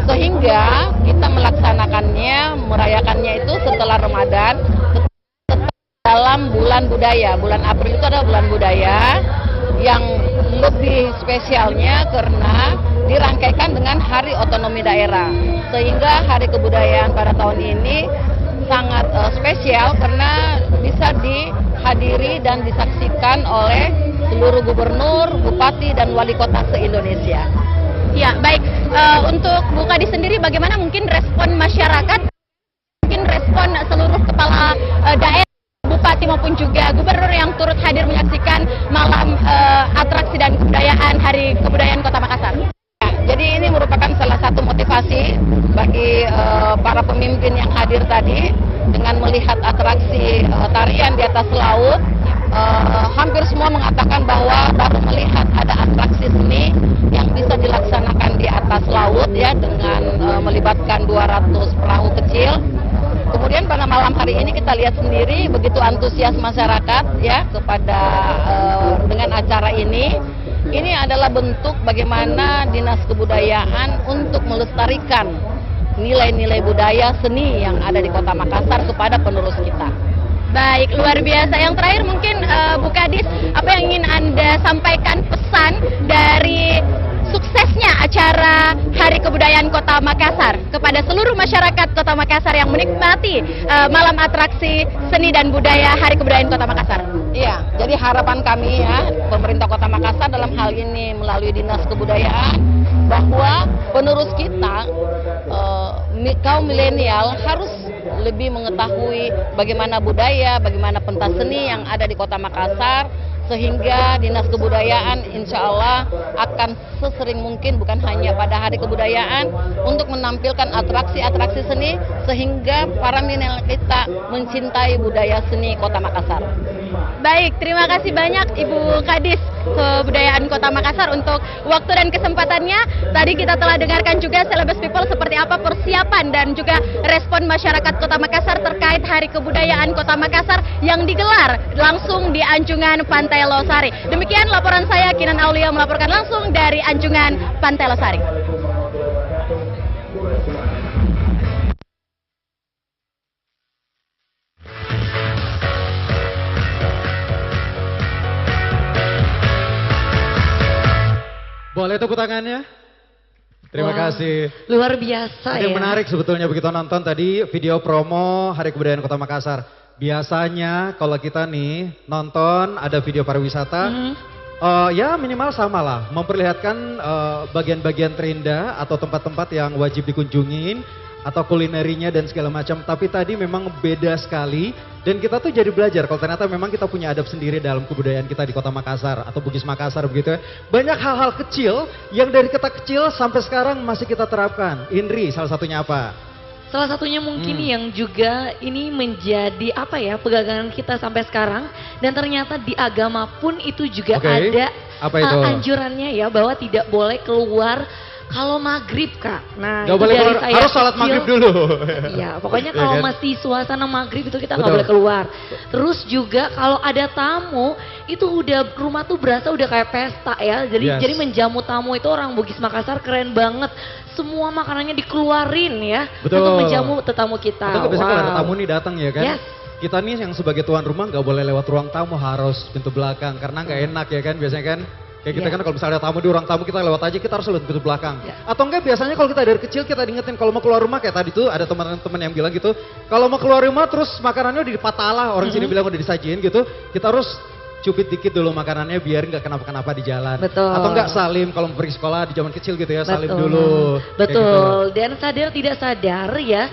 Sehingga kita melaksanakannya, merayakannya itu setelah Ramadan, dalam bulan budaya. Bulan April itu adalah bulan budaya yang lebih spesialnya karena dirangkaikan dengan Hari Otonomi Daerah. Sehingga Hari Kebudayaan pada tahun ini sangat spesial karena bisa dihadiri dan disaksikan oleh seluruh gubernur, bupati, dan wali kota se-Indonesia. Ya, baik. Untuk Bu Kadis sendiri, bagaimana mungkin respon masyarakat, mungkin respon seluruh kepala daerah, bupati maupun juga gubernur yang turut hadir menyaksikan malam atraksi dan kebudayaan Hari Kebudayaan Kota Makassar? Ya, jadi ini merupakan salah satu motivasi bagi para pemimpin yang hadir tadi dengan melihat atraksi tarian di atas laut. Hampir semua mengatakan bahwa baru melihat ada atraksi seni yang bisa dilaksanakan di atas laut ya, dengan melibatkan 200 perahu kecil. Kemudian pada malam hari ini kita lihat sendiri begitu antusias masyarakat ya kepada dengan acara ini. Ini adalah bentuk bagaimana Dinas Kebudayaan untuk melestarikan nilai-nilai budaya seni yang ada di Kota Makassar kepada penerus kita. Baik, luar biasa. Yang terakhir mungkin Bu Kadis, apa yang ingin Anda sampaikan pesan dari suksesnya acara Hari Kebudayaan Kota Makassar kepada seluruh masyarakat Kota Makassar yang menikmati malam atraksi seni dan budaya Hari Kebudayaan Kota Makassar? Iya, jadi harapan kami ya, pemerintah Kota Makassar dalam hal ini melalui Dinas Kebudayaan, bahwa penerus kita, kaum milenial harus lebih mengetahui bagaimana budaya, bagaimana pentas seni yang ada di Kota Makassar, sehingga Dinas Kebudayaan insya Allah akan sesering mungkin, bukan hanya pada Hari Kebudayaan, untuk menampilkan atraksi-atraksi seni sehingga para milenial kita mencintai budaya seni Kota Makassar. Baik, terima kasih banyak Ibu Kadis Kebudayaan Kota Makassar untuk waktu dan kesempatannya. Tadi kita telah dengarkan juga Celebes People seperti apa persiapan dan juga respon masyarakat Kota Makassar terkait Hari Kebudayaan Kota Makassar yang digelar langsung di Anjungan Pantai Losari. Demikian laporan saya, Kinan Aulia, melaporkan langsung dari Anjungan Pantai Losari. Boleh tepuk tangannya? Terima kasih. Luar biasa Ada ya. yang menarik sebetulnya begitu nonton tadi video promo Hari Kebudayaan Kota Makassar. Biasanya kalau kita nih nonton ada video pariwisata, Ya minimal sama lah, memperlihatkan bagian-bagian terindah atau tempat-tempat yang wajib dikunjungin atau kulinerinya dan segala macam. Tapi tadi memang beda sekali dan kita tuh jadi belajar kalau ternyata memang kita punya adab sendiri dalam kebudayaan kita di Kota Makassar atau Bugis Makassar begitu ya. Banyak hal-hal kecil yang dari kita kecil sampai sekarang masih kita terapkan. Indri salah satunya apa? Salah satunya mungkin yang juga ini menjadi apa ya, pegangan kita sampai sekarang, dan ternyata di agama pun itu juga ada apa itu? Anjurannya ya, bahwa tidak boleh keluar kalau maghrib, Kak. Nah, gak itu boleh dari keluar, saya harus sholat maghrib dulu. Iya, pokoknya Ya kalau kan? masih suasana maghrib itu kita nggak Betul. boleh keluar. Terus juga kalau ada tamu, itu udah rumah tuh berasa udah kayak pesta ya. Jadi menjamu tamu itu orang Bugis Makassar keren banget. Semua makanannya dikeluarin ya, Betul. untuk menjamu tetamu kita. Atau biasanya kalau ada tamu nih datang ya kan. Yes. Kita nih yang sebagai tuan rumah nggak boleh lewat ruang tamu, harus pintu belakang karena nggak enak ya kan biasanya kan. Kayak kita kan kalau misalnya ada tamu di ruang tamu kita lewat aja, kita harus lewat pintu belakang. Atau enggak biasanya kalau kita dari kecil kita diingetin kalau mau keluar rumah kayak tadi tuh ada teman-teman yang bilang gitu. Kalau mau keluar rumah terus makanannya udah dipatalah, orang sini bilang udah disajiin gitu. Kita harus cupit dikit dulu makanannya biar nggak kenapa-kenapa di jalan. Betul. Atau enggak salim kalau mau pergi sekolah di zaman kecil gitu ya, salim Betul. dulu. Betul. Dan sadar tidak sadar ya,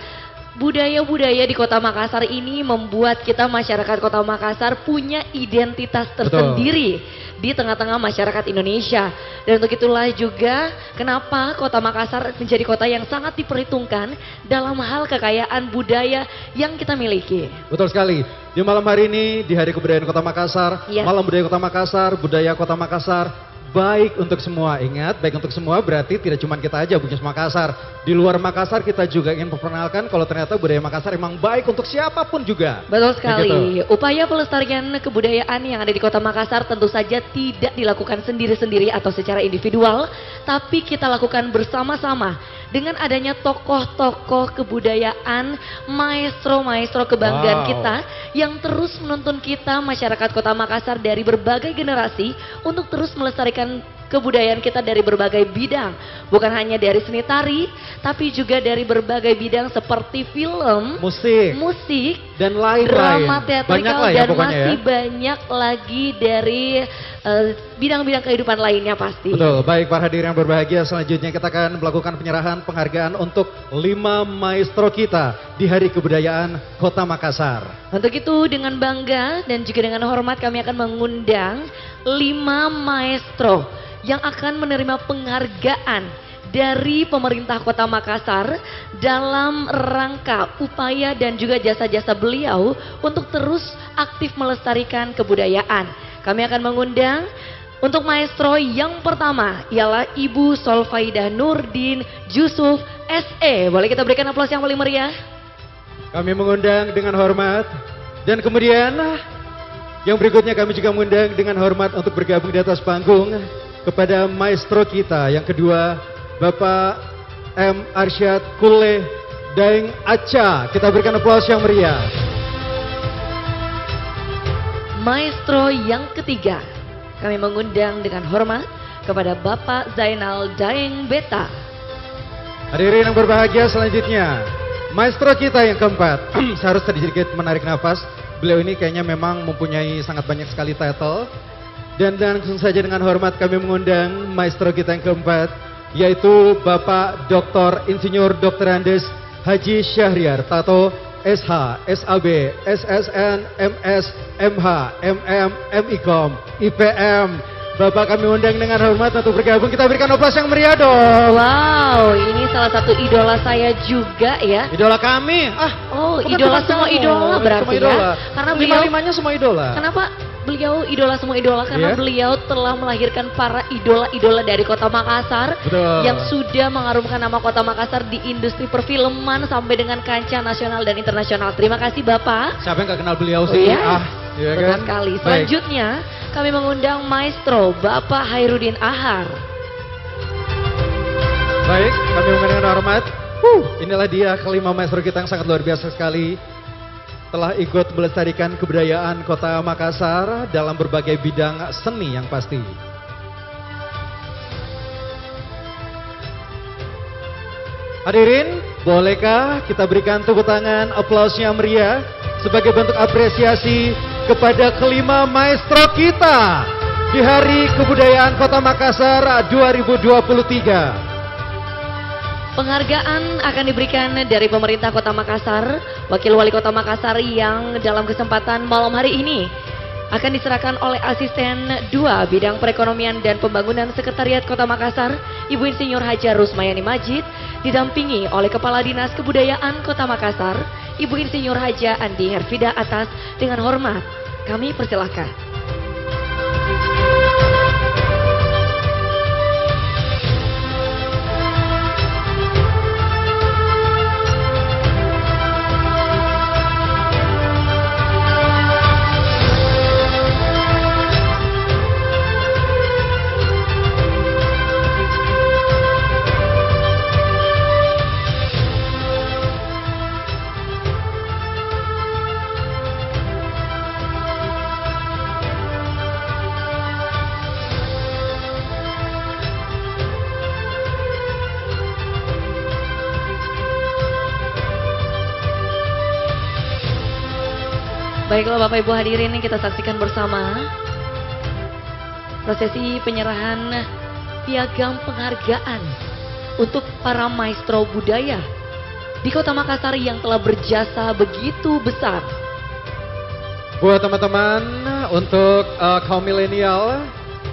budaya-budaya di Kota Makassar ini membuat kita masyarakat Kota Makassar punya identitas tersendiri di tengah-tengah masyarakat Indonesia. Dan untuk itulah juga kenapa Kota Makassar menjadi kota yang sangat diperhitungkan dalam hal kekayaan budaya yang kita miliki. Betul sekali. Di malam hari ini, di Hari Kebudayaan Kota Makassar, Malam Budaya Kota Makassar, Budaya Kota Makassar, baik untuk semua. Ingat, baik untuk semua berarti tidak cuma kita aja Bugis Makassar. Di luar Makassar kita juga ingin memperkenalkan kalau ternyata budaya Makassar emang baik untuk siapapun juga. Betul sekali. Begitu. Upaya pelestarian kebudayaan yang ada di Kota Makassar tentu saja tidak dilakukan sendiri-sendiri atau secara individual, tapi kita lakukan bersama-sama dengan adanya tokoh-tokoh kebudayaan, maestro-maestro kebanggaan kita yang terus menuntun kita masyarakat Kota Makassar dari berbagai generasi untuk terus melestarikan kebudayaan kita dari berbagai bidang. Bukan hanya dari seni tari, tapi juga dari berbagai bidang seperti film, musik, dan lain-lain. drama teatrikal, ya, dan pokoknya masih ya. banyak lagi dari bidang-bidang kehidupan lainnya pasti. Betul, baik para hadirin yang berbahagia, selanjutnya kita akan melakukan penyerahan penghargaan untuk 5 maestro kita di Hari Kebudayaan Kota Makassar. Untuk itu dengan bangga dan juga dengan hormat kami akan mengundang 5 maestro yang akan menerima penghargaan dari pemerintah Kota Makassar dalam rangka upaya dan juga jasa-jasa beliau untuk terus aktif melestarikan kebudayaan. Kami akan mengundang untuk maestro yang pertama ialah Ibu Solfaidah Nurdin Yusuf SE. Boleh kita berikan aplaus yang paling meriah? Kami mengundang dengan hormat dan kemudian yang berikutnya kami juga mengundang dengan hormat untuk bergabung di atas panggung kepada maestro kita yang kedua, Bapak M. Arsyad Kule Daeng Aca. Kita berikan aplaus yang meriah. Maestro yang ketiga, kami mengundang dengan hormat kepada Bapak Zainal Daeng Beta. Hadirin yang berbahagia, selanjutnya maestro kita yang keempat. Saya harus sedikit menarik nafas. Beliau ini kayaknya memang mempunyai sangat banyak sekali title. Dan langsung saja dengan hormat kami mengundang maestro kita yang keempat, yaitu Bapak Dr. Insinyur Dr. Andes Haji Syahriar Tato SH, SAB, SSN, MS, MH, MM, MIKOM, IPM. Bapak kami undang dengan hormat untuk bergabung. Kita berikan aplaus yang meriah dong. Wow, ini salah satu idola saya juga ya. Idola kami. Oh, bukan idola teman semua kamu. idola berarti Semua idola. ya. Karena beliau Lima-limanya semua idola. Kenapa beliau idola semua idola? Karena beliau telah melahirkan para idola-idola dari Kota Makassar. Betul. Yang sudah mengharumkan nama Kota Makassar di industri perfilman sampai dengan kancah nasional dan internasional. Terima kasih Bapak. Siapa yang gak kenal beliau sih? Iya Betul kan? sekali. Baik. Selanjutnya kami mengundang Maestro Bapak Hairudin Ahar. Baik, kami mengundang dengan hormat. Inilah dia kelima maestro kita yang sangat luar biasa sekali. Telah ikut melestarikan kebudayaan Kota Makassar dalam berbagai bidang seni yang pasti. Hadirin, bolehkah kita berikan tepuk tangan, aplausnya meriah sebagai bentuk apresiasi kepada kelima maestro kita. di Hari Kebudayaan Kota Makassar 2023. Penghargaan akan diberikan dari pemerintah Kota Makassar, Wakil Wali Kota Makassar yang dalam kesempatan malam hari ini akan diserahkan oleh Asisten 2 Bidang Perekonomian dan Pembangunan Sekretariat Kota Makassar, Ibu Insinyur Haja Rusmayani Majid, didampingi oleh Kepala Dinas Kebudayaan Kota Makassar, Ibu Insinyur Haja Andi Herfida Atas. Dengan hormat, kami persilahkan. Baiklah Bapak Ibu hadirin, kita saksikan bersama prosesi penyerahan piagam penghargaan untuk para maestro budaya di Kota Makassar yang telah berjasa begitu besar. Buat teman-teman, untuk kaum milenial,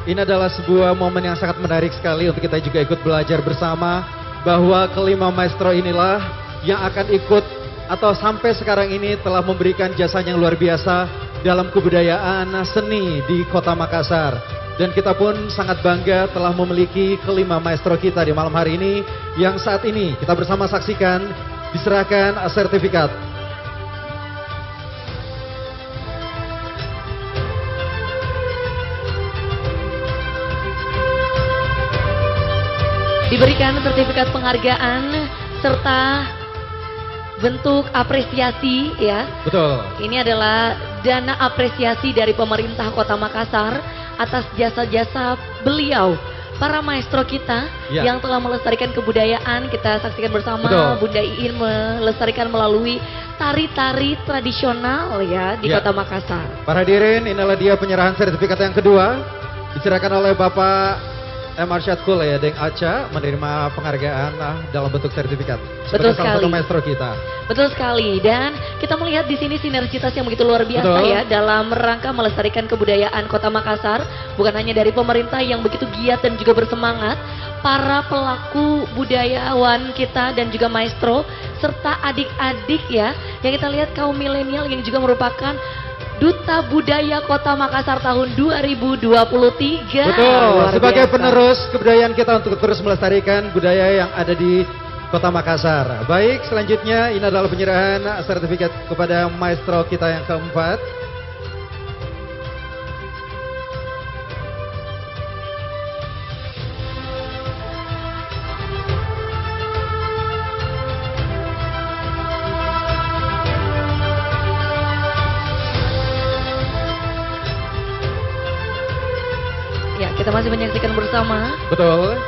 ini adalah sebuah momen yang sangat menarik sekali untuk kita juga ikut belajar bersama bahwa kelima maestro inilah yang akan ikut atau sampai sekarang ini telah memberikan jasanya yang luar biasa dalam kebudayaan seni di Kota Makassar. Dan kita pun sangat bangga telah memiliki kelima maestro kita di malam hari ini yang saat ini kita bersama saksikan diserahkan sertifikat. Diberikan sertifikat penghargaan serta bentuk apresiasi ya. Betul. Ini adalah dana apresiasi dari pemerintah Kota Makassar atas jasa-jasa beliau, para maestro kita yang telah melestarikan kebudayaan. Kita saksikan bersama. Betul. Bunda Iin melestarikan melalui tari-tari tradisional ya di Kota Makassar. Para hadirin, inilah dia penyerahan sertifikat yang kedua diserahkan oleh Bapak M. Arsyad Kul ya, Deng Aca menerima penghargaan dalam bentuk sertifikat. Betul salah sekali. satu maestro kita. Betul sekali, dan kita melihat di sini sinergitas yang begitu luar biasa ya dalam rangka melestarikan kebudayaan Kota Makassar. Bukan hanya dari pemerintah yang begitu giat dan juga bersemangat, para pelaku budayawan kita dan juga maestro serta adik-adik ya, yang kita lihat kaum milenial yang juga merupakan Duta Budaya Kota Makassar tahun 2023. Betul, sebagai penerus kebudayaan kita untuk terus melestarikan budaya yang ada di Kota Makassar. Baik, selanjutnya ini adalah penyerahan sertifikat kepada maestro kita yang keempat. Kita masih menyaksikan bersama. Betul.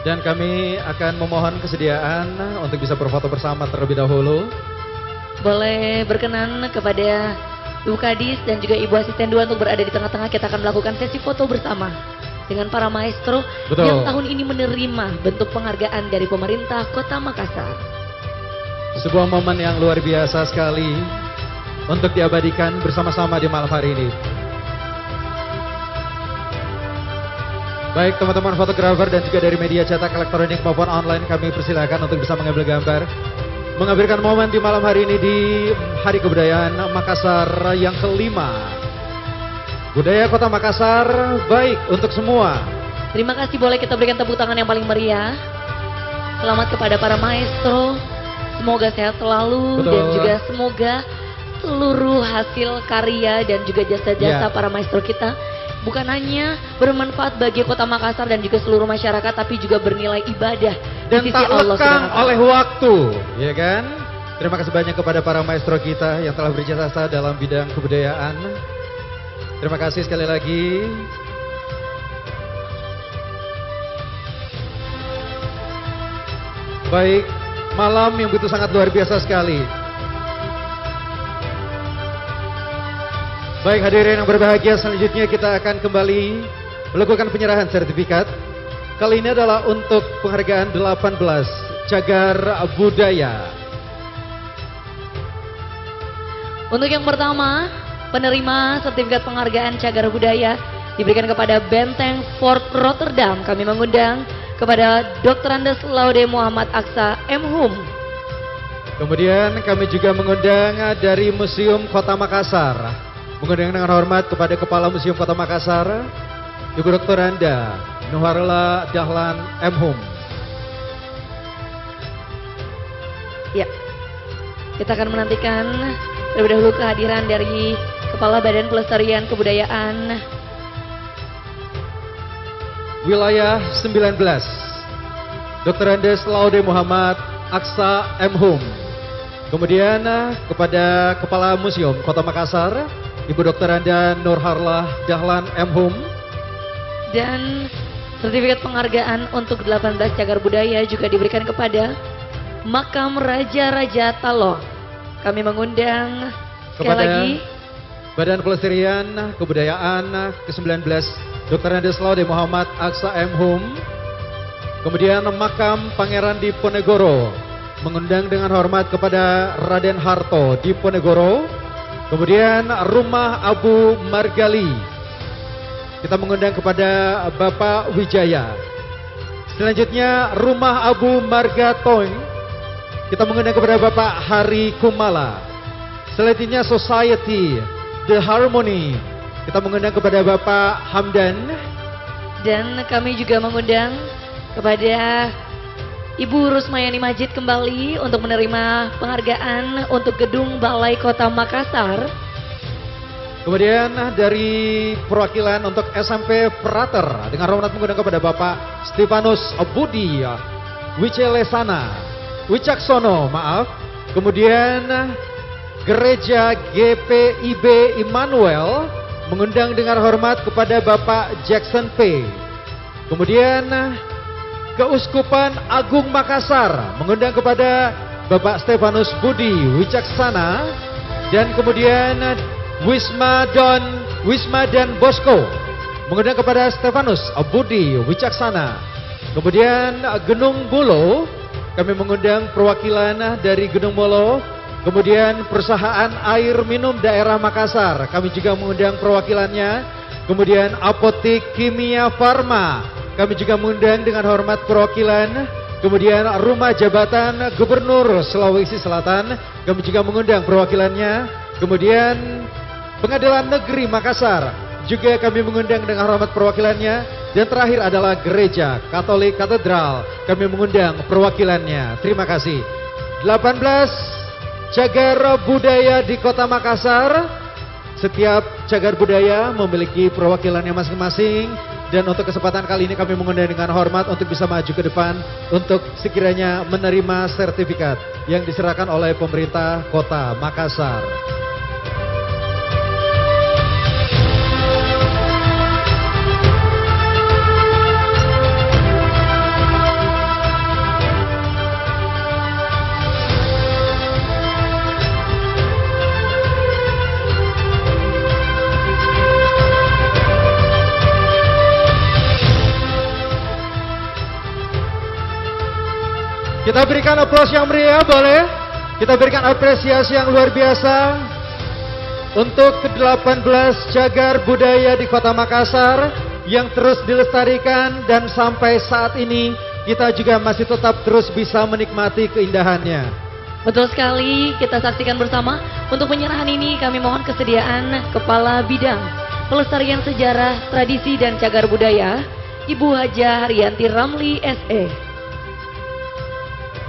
Dan kami akan memohon kesediaan untuk bisa berfoto bersama terlebih dahulu. Boleh berkenan kepada Ibu Kadis dan juga Ibu Asisten 2 untuk berada di tengah-tengah. Kita akan melakukan sesi foto bersama dengan para maestro yang tahun ini menerima bentuk penghargaan dari pemerintah Kota Makassar. Sebuah momen yang luar biasa sekali untuk diabadikan bersama-sama di malam hari ini. Baik teman-teman fotografer dan juga dari media cetak elektronik maupun online, kami persilakan untuk bisa mengambil gambar, mengambilkan momen di malam hari ini di Hari Kebudayaan Makassar yang kelima. Budaya Kota Makassar baik untuk semua. Terima kasih, boleh kita berikan tepuk tangan yang paling meriah. Selamat kepada para maestro, semoga sehat selalu. Dan juga semoga seluruh hasil karya dan juga jasa-jasa para maestro kita bukan hanya bermanfaat bagi Kota Makassar dan juga seluruh masyarakat, tapi juga bernilai ibadah dan di sisi tak Allah lekang SWT. oleh waktu, ya kan? Terima kasih banyak kepada para maestro kita yang telah berjasa dalam bidang kebudayaan. Terima kasih sekali lagi. Baik, malam yang begitu sangat luar biasa sekali. Baik hadirin yang berbahagia, selanjutnya kita akan kembali melakukan penyerahan sertifikat. Kali ini adalah untuk penghargaan 18 Cagar Budaya. Untuk yang pertama, penerima sertifikat penghargaan Cagar Budaya diberikan kepada Benteng Fort Rotterdam. Kami mengundang kepada Dr. Andes Laude Muhammad Aksa M. Hum. Kemudian kami juga mengundang dari Museum Kota Makassar. Mengundang dengan hormat kepada Kepala Museum Kota Makassar, Ibu Dr. Anda Nuharla Dahlan M. Hum. Ya, kita akan menantikan terlebih dahulu kehadiran dari Kepala Badan Pelestarian Kebudayaan Wilayah 19, Dr. Andes Laude Muhammad Aksa M. Hum. Kemudian kepada Kepala Museum Kota Makassar, Ibu Dr. Anda Nurharlah Dahlan M. Hum. Dan sertifikat penghargaan untuk 18 Cagar Budaya juga diberikan kepada Makam Raja-Raja Taloh. Kami mengundang sekali Kepada lagi Badan Pelestarian Kebudayaan ke-19, Dr. Andes Laude Muhammad Aksa M. Hum. Kemudian Makam Pangeran Diponegoro, mengundang dengan hormat kepada Raden Harto Diponegoro. Kemudian Rumah Abu Margali, kita mengundang kepada Bapak Wijaya. Selanjutnya Rumah Abu Margatoing, kita mengundang kepada Bapak Hari Kumala. Selanjutnya Society The Harmony, kita mengundang kepada Bapak Hamdan. dan kami juga mengundang kepada Ibu Rusmayani Majid kembali untuk menerima penghargaan untuk Gedung Balai Kota Makassar. Kemudian dari perwakilan untuk SMP Prater dengan hormat mengundang kepada Bapak Stefanus Budi Wicaksono, maaf. Kemudian Gereja GPIB Immanuel mengundang dengan hormat kepada Bapak Jackson P. Kemudian Keuskupan Agung Makassar mengundang kepada Bapak Stefanus Budi Wicaksana. Dan kemudian Wisma dan Bosco mengundang kepada Stefanus Budi Wicaksana. Kemudian Gunung Bulo, kami mengundang perwakilan dari Gunung Bulo. Kemudian Perusahaan Air Minum Daerah Makassar, kami juga mengundang perwakilannya. Kemudian Apotek Kimia Farma, kami juga mengundang dengan hormat perwakilan. Kemudian Rumah Jabatan Gubernur Sulawesi Selatan, kami juga mengundang perwakilannya. Kemudian Pengadilan Negeri Makassar, juga kami mengundang dengan hormat perwakilannya. Dan terakhir adalah Gereja Katolik Katedral, kami mengundang perwakilannya. Terima kasih. 18 Cagar Budaya di Kota Makassar. Setiap cagar budaya memiliki perwakilannya masing-masing. Dan untuk kesempatan kali ini kami mengundang dengan hormat untuk bisa maju ke depan untuk sekiranya menerima sertifikat yang diserahkan oleh pemerintah Kota Makassar. Kita berikan aplaus yang meriah, boleh? Kita berikan apresiasi yang luar biasa untuk ke-18 cagar budaya di Kota Makassar yang terus dilestarikan dan sampai saat ini kita juga masih tetap terus bisa menikmati keindahannya. Betul sekali, kita saksikan bersama. Untuk penyerahan ini kami mohon kesediaan Kepala Bidang Pelestarian Sejarah, Tradisi dan Cagar Budaya, Ibu Haja Haryanti Ramli SE.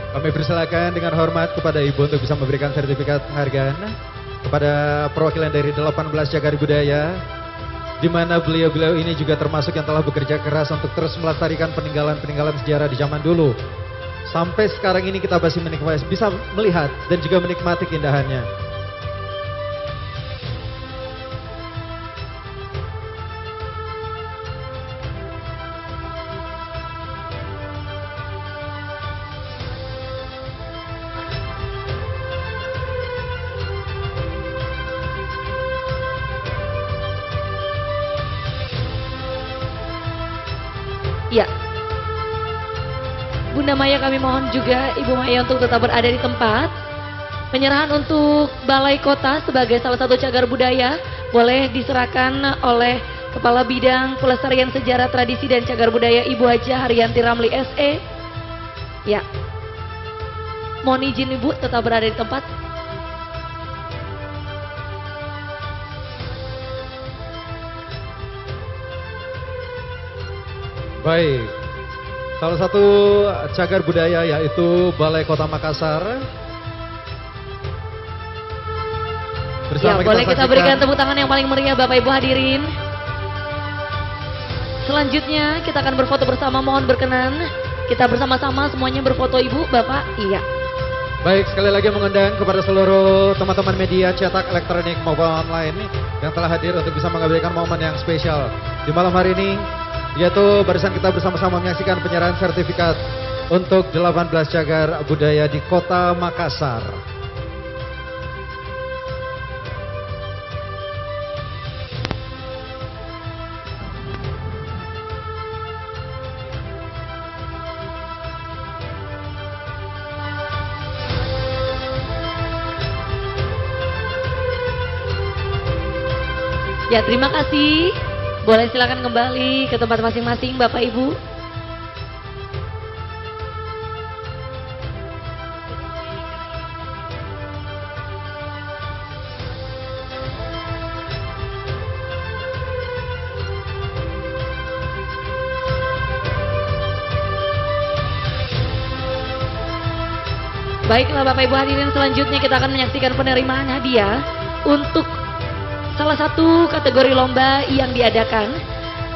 Kami persilakan dengan hormat kepada Ibu untuk bisa memberikan sertifikat penghargaan kepada perwakilan dari 18 cagar budaya, di mana beliau-beliau ini juga termasuk yang telah bekerja keras untuk terus melestarikan peninggalan-peninggalan sejarah di zaman dulu. Sampai sekarang ini kita masih bisa melihat dan juga menikmati keindahannya. Ya. Bunda Maya kami mohon juga Ibu Maya untuk tetap berada di tempat. Penyerahan untuk Balai Kota sebagai salah satu cagar budaya boleh diserahkan oleh Kepala Bidang Pelestarian Sejarah Tradisi dan Cagar Budaya Ibu Haja Haryanti Ramli SE. Ya. Mohon izin Ibu tetap berada di tempat. Baik, salah satu cagar budaya yaitu Balai Kota Makassar. Ya, boleh kita berikan tepuk tangan yang paling meriah Bapak Ibu hadirin. Selanjutnya kita akan berfoto bersama, mohon berkenan. Kita bersama-sama semuanya berfoto Ibu, Bapak. Iya. Baik, sekali lagi mengundang kepada seluruh teman-teman media cetak, elektronik maupun online yang telah hadir untuk bisa mengabadikan momen yang spesial di malam hari ini, yaitu barusan kita bersama-sama menyaksikan penyerahan sertifikat untuk 18 cagar budaya di Kota Makassar. Ya, terima kasih. Boleh silakan kembali ke tempat masing-masing Bapak Ibu. Baiklah Bapak Ibu hadirin, selanjutnya kita akan menyaksikan penerimaan hadiah untuk salah satu kategori lomba yang diadakan.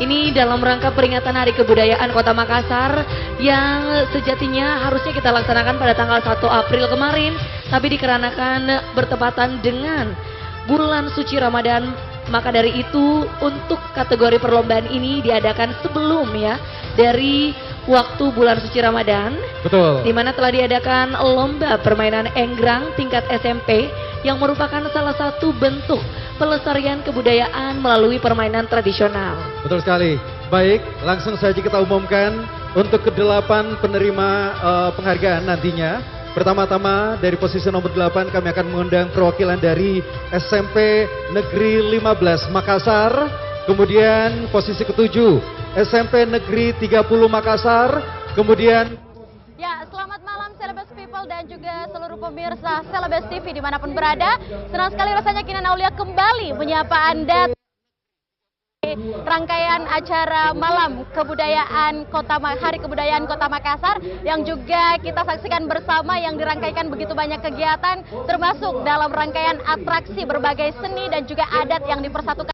Ini dalam rangka peringatan Hari Kebudayaan Kota Makassar yang sejatinya harusnya kita laksanakan pada tanggal 1 April kemarin, tapi dikarenakan bertepatan dengan bulan suci Ramadan, maka dari itu untuk kategori perlombaan ini diadakan sebelum ya dari waktu bulan suci Ramadan. Betul. Di mana telah diadakan lomba permainan enggrang tingkat SMP yang merupakan salah satu bentuk pelestarian kebudayaan melalui permainan tradisional. Betul sekali. Baik, langsung saja kita umumkan untuk ke-8 penerima penghargaan nantinya. Pertama-tama dari posisi nomor 8 kami akan mengundang perwakilan dari SMP Negeri 15 Makassar. Kemudian posisi ke-7 SMP Negeri 30 Makassar. Kemudian Ya, selamat malam Celebes People dan juga seluruh pemirsa Celebes TV dimanapun berada. Senang sekali rasanya Kinan Aulia kembali menyapa Anda di rangkaian acara Malam Kebudayaan Hari Kebudayaan Kota Makassar yang juga kita saksikan bersama, yang dirangkaikan begitu banyak kegiatan termasuk dalam rangkaian atraksi berbagai seni dan juga adat yang dipersatukan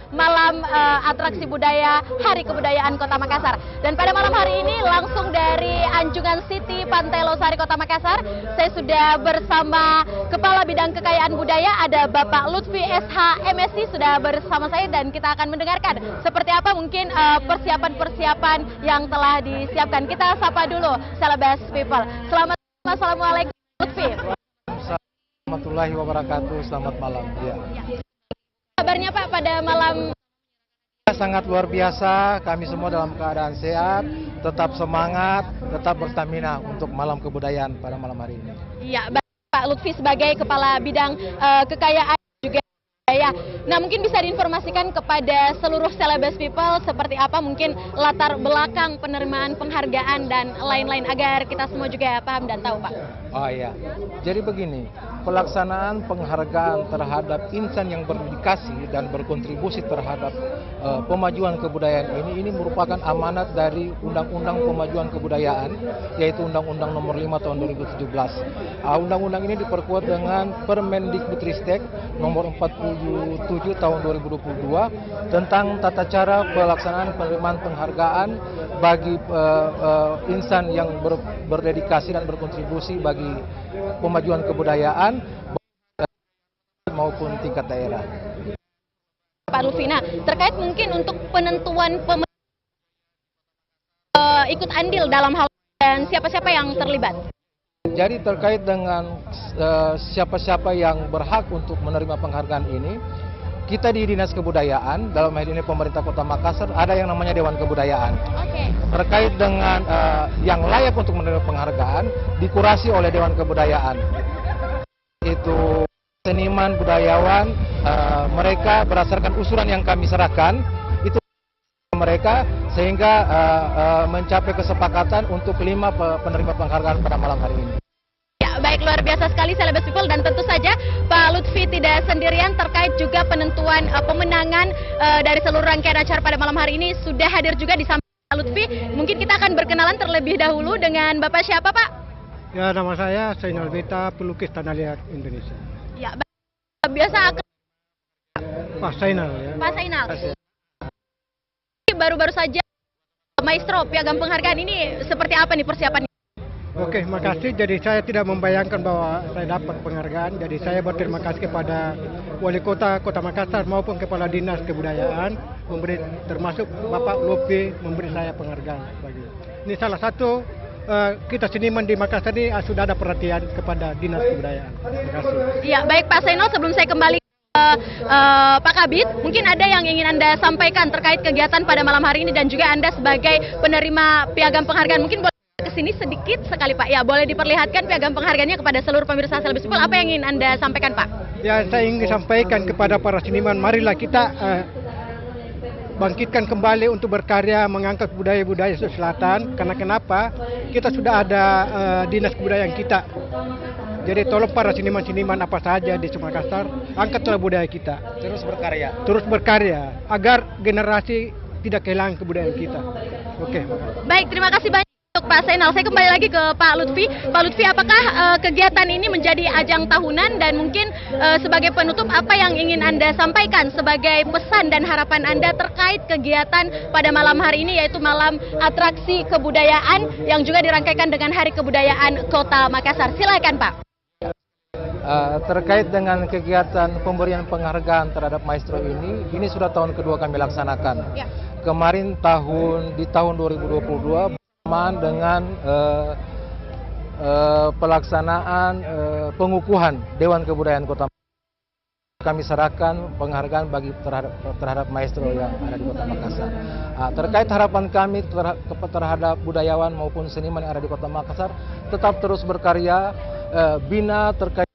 Malam Atraksi Budaya Hari Kebudayaan Kota Makassar. Dan pada malam hari ini langsung dari Anjungan City Pantai Losari Kota Makassar, saya sudah bersama Kepala Bidang Kekayaan Budaya, ada Bapak Lutfi SH MSI sudah bersama saya, dan kita akan mendengarkan seperti apa mungkin persiapan-persiapan yang telah disiapkan. Kita sapa dulu Celebes People. Assalamualaikum Lutfi. Warahmatullahi wabarakatuh. Selamat malam. Ya. Kabarnya Pak pada malam? Sangat luar biasa, kami semua dalam keadaan sehat, tetap semangat, tetap berstamina untuk malam kebudayaan pada malam hari ini. Iya, Pak Lutfi sebagai Kepala Bidang Kekayaan juga budaya. Nah, mungkin bisa diinformasikan kepada seluruh Celebes People seperti apa mungkin latar belakang penerimaan penghargaan dan lain-lain agar kita semua juga paham dan tahu, Pak. Oh iya, jadi begini, pelaksanaan penghargaan terhadap insan yang berdedikasi dan berkontribusi terhadap pemajuan kebudayaan ini merupakan amanat dari Undang-Undang Pemajuan Kebudayaan, yaitu Undang-Undang Nomor 5 Tahun 2017. Undang-undang ini diperkuat dengan Permendikbudristek Nomor 47 Tahun 2022 tentang tata cara pelaksanaan penerimaan penghargaan bagi insan yang berdedikasi dan berkontribusi bagi pemajuan kebudayaan maupun tingkat daerah. Pak Lutfi, nah terkait mungkin untuk penentuan ikut andil dalam hal dan siapa-siapa yang terlibat? Jadi terkait dengan siapa-siapa yang berhak untuk menerima penghargaan ini, kita di Dinas Kebudayaan, dalam hal ini pemerintah Kota Makassar, ada yang namanya Dewan Kebudayaan. Terkait dengan yang layak untuk menerima penghargaan, dikurasi oleh Dewan Kebudayaan. Itu seniman, budayawan, mereka berdasarkan usulan yang kami serahkan, itu mereka sehingga mencapai kesepakatan untuk 5 penerima penghargaan pada malam hari ini. Baik, luar biasa sekali Celebes People, dan tentu saja Pak Lutfi tidak sendirian terkait juga penentuan pemenangan dari seluruh rangkaian acara pada malam hari ini. Sudah hadir juga di samping Pak Lutfi. Mungkin kita akan berkenalan terlebih dahulu dengan Bapak siapa, Pak? Ya, nama saya Zainal Beta, pelukis tanah liat Indonesia. Ya, biasa Pak Zainal ya. Pak Zainal. Baru-baru saja Maestro Piagam Penghargaan ini seperti apa nih persiapannya? Oke, makasih. Jadi saya tidak membayangkan bahwa saya dapat penghargaan. Jadi saya berterima kasih kepada Wali Kota Kota Makassar maupun Kepala Dinas Kebudayaan termasuk Bapak Lutfi memberi saya penghargaan. Ini salah satu kita seniman di Makassar ini sudah ada perhatian kepada Dinas Kebudayaan. Terima kasih. Iya, baik Pak Zainal, sebelum saya kembali ke Pak Kabid, mungkin ada yang ingin Anda sampaikan terkait kegiatan pada malam hari ini dan juga Anda sebagai penerima piagam penghargaan. Mungkin boleh kesini sedikit sekali Pak, ya boleh diperlihatkan piagam penghargaannya kepada seluruh pemirsa Celebes People. Apa yang ingin Anda sampaikan Pak? Ya, saya ingin sampaikan kepada para seniman, marilah kita bangkitkan kembali untuk berkarya mengangkat budaya-budaya Sulawesi Selatan. Karena kenapa? Kita sudah ada Dinas Kebudayaan kita. Jadi tolong para seniman-seniman apa saja di Makassar, angkatlah budaya kita. Terus berkarya. Terus berkarya agar generasi tidak kehilangan kebudayaan kita. Oke. Baik, terima kasih banyak untuk Pak Zainal. Saya kembali lagi ke Pak Lutfi. Pak Lutfi, apakah kegiatan ini menjadi ajang tahunan dan mungkin sebagai penutup apa yang ingin Anda sampaikan sebagai pesan dan harapan Anda terkait kegiatan pada malam hari ini, yaitu malam atraksi kebudayaan yang juga dirangkaikan dengan Hari Kebudayaan Kota Makassar. Silakan Pak. Terkait dengan kegiatan pemberian penghargaan terhadap Maestro ini sudah tahun kedua kami laksanakan. Ya. Kemarin di tahun 2022 bersamaan dengan pelaksanaan pengukuhan Dewan Kebudayaan Kota Makassar. Kami serahkan penghargaan terhadap Maestro yang ada di Kota Makassar. Terkait harapan kami terhadap budayawan maupun seniman yang ada di Kota Makassar, tetap terus berkarya, bina terkait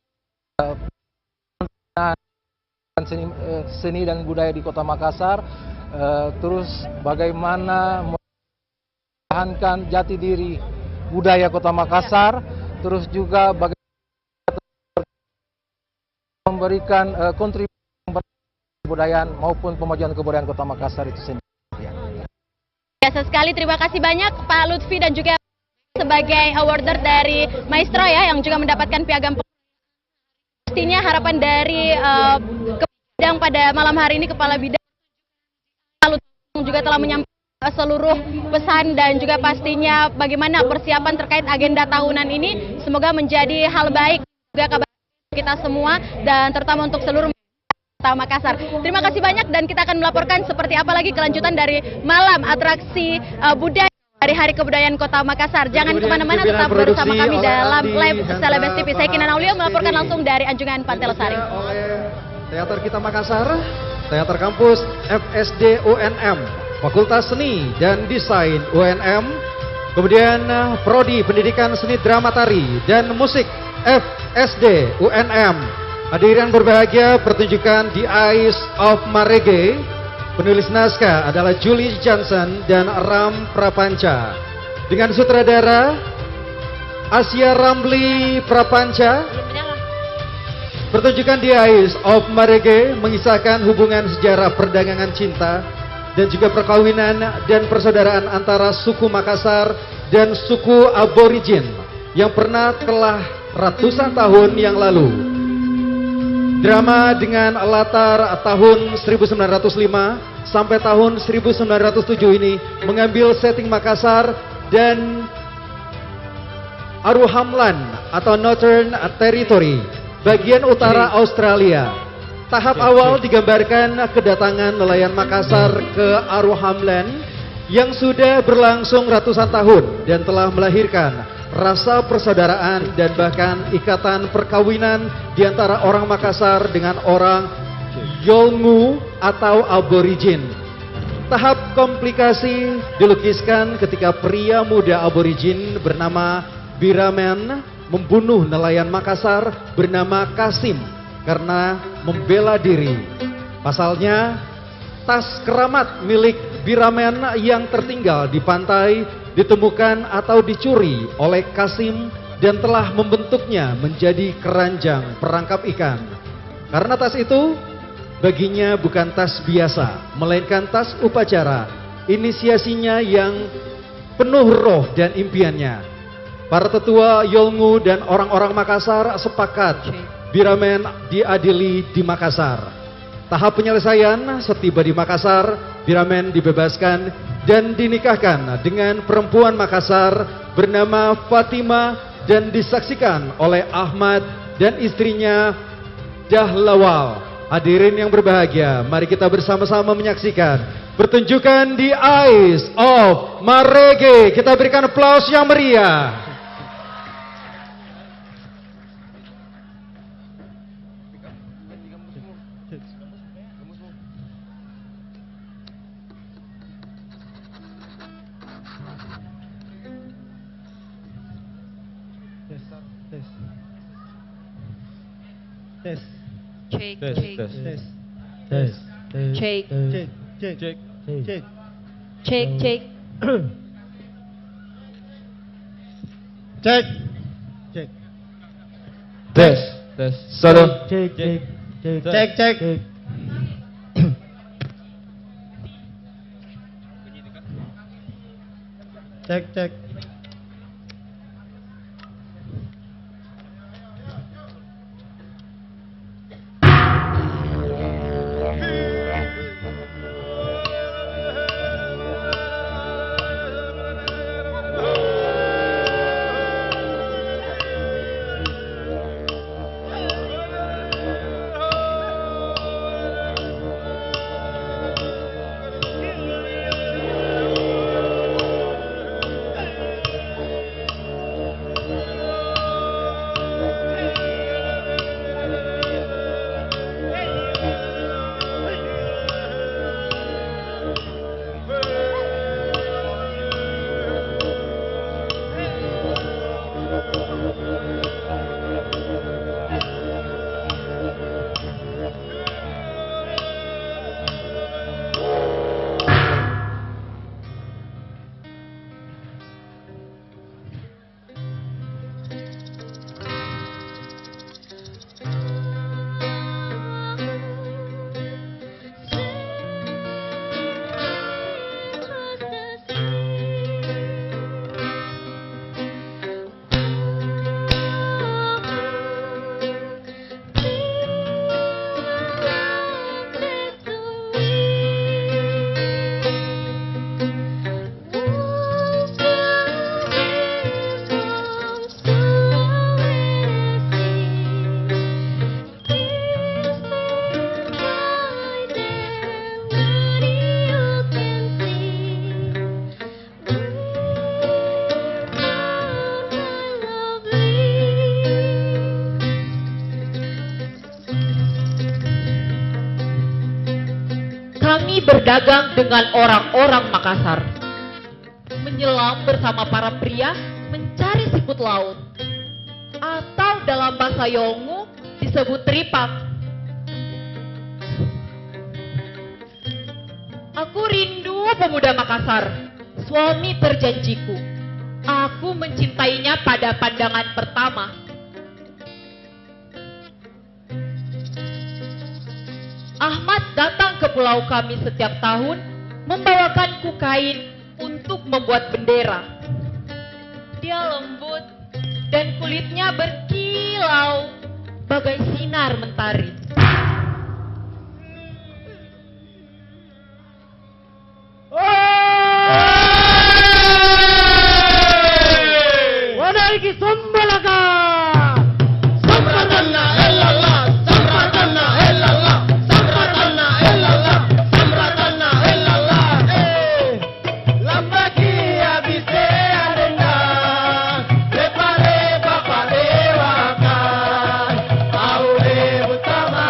seni dan budaya di Kota Makassar, terus bagaimana mempertahankan jati diri budaya Kota Makassar, terus juga bagaimana memberikan kontribusi kebudayaan maupun pemajuan kebudayaan Kota Makassar itu sendiri. Biasa sekali, terima kasih banyak Pak Lutfi dan juga sebagai awarder dari Maestro ya, yang juga mendapatkan piagam. Pastinya harapan dari bidang pada malam hari ini, Kepala Bidang juga telah menyampaikan seluruh pesan dan juga pastinya bagaimana persiapan terkait agenda tahunan ini. Semoga menjadi hal baik juga kabar kita semua dan terutama untuk seluruh Kota Makassar. Terima kasih banyak dan kita akan melaporkan seperti apa lagi kelanjutan dari malam atraksi budaya dari Hari Kebudayaan Kota Makassar. Jangan kemana-mana, tetap bersama kami dalam live Celebes TV. Saya Kinan Aulia melaporkan langsung dari Anjungan Pantai Losari. Oleh Teater Kita Makassar, Teater Kampus FSD UNM, Fakultas Seni dan Desain UNM, kemudian Prodi Pendidikan Seni Drama Tari dan Musik FSD UNM. Hadirin berbahagia, pertunjukan The Eyes of Marege. Penulis naskah adalah Julie Johnson dan Ram Prapanca. Dengan sutradara Asia Ramli Prapanca. Pertunjukan The Eyes of Marege mengisahkan hubungan sejarah perdagangan cinta dan juga perkawinan dan persaudaraan antara suku Makassar dan suku Aborigin yang pernah telah ratusan tahun yang lalu. Drama dengan latar tahun 1905 sampai tahun 1907 ini mengambil setting Makassar dan Aruhamlan atau Northern Territory, bagian utara Australia. Tahap awal digambarkan kedatangan nelayan Makassar ke Aruhamlan yang sudah berlangsung ratusan tahun dan telah melahirkan rasa persaudaraan dan bahkan ikatan perkawinan di antara orang Makassar dengan orang Yolngu atau aborigin. Tahap komplikasi dilukiskan ketika pria muda aborigin bernama Biramen membunuh nelayan Makassar bernama Kasim karena membela diri. Pasalnya, tas keramat milik Biramen yang tertinggal di pantai ditemukan atau dicuri oleh Kasim dan telah membentuknya menjadi keranjang perangkap ikan. Karena tas itu baginya bukan tas biasa, melainkan tas upacara, inisiasinya yang penuh roh dan impiannya. Para tetua Yolngu dan orang-orang Makassar sepakat Biramen diadili di Makassar. Tahap penyelesaian, setiba di Makassar, Biramen dibebaskan dan dinikahkan dengan perempuan Makassar bernama Fatima dan disaksikan oleh Ahmad dan istrinya Dahlawal. Hadirin yang berbahagia, mari kita bersama-sama menyaksikan pertunjukan The Eyes of Marege. Kita berikan aplaus yang meriah. Tes. Cek, Tes. cek. Tes. Tes. Cek. Cek. Cek. Cek. Cek. Cek, cek. Cek. Cek. Tes. Tes. Satu. Cek. Cek. Cek. Cek. Cek. Cek. Kami berdagang dengan orang-orang Makassar, menyelam bersama para pria mencari siput laut, atau dalam bahasa Yolngu disebut tripak. Aku rindu pemuda Makassar, suami terjanjiku. Aku mencintainya pada pandangan pertama. Ahmad datang ke pulau kami setiap tahun membawakanku kain untuk membuat bendera. Dia lembut dan kulitnya berkilau bagai sinar mentari. Wadaiki sombalaga. Samradana illallah, samradana illallah, samradana illallah, samradana illallah. Lambaki abise adenda, lepare bapa dewakan, aure utama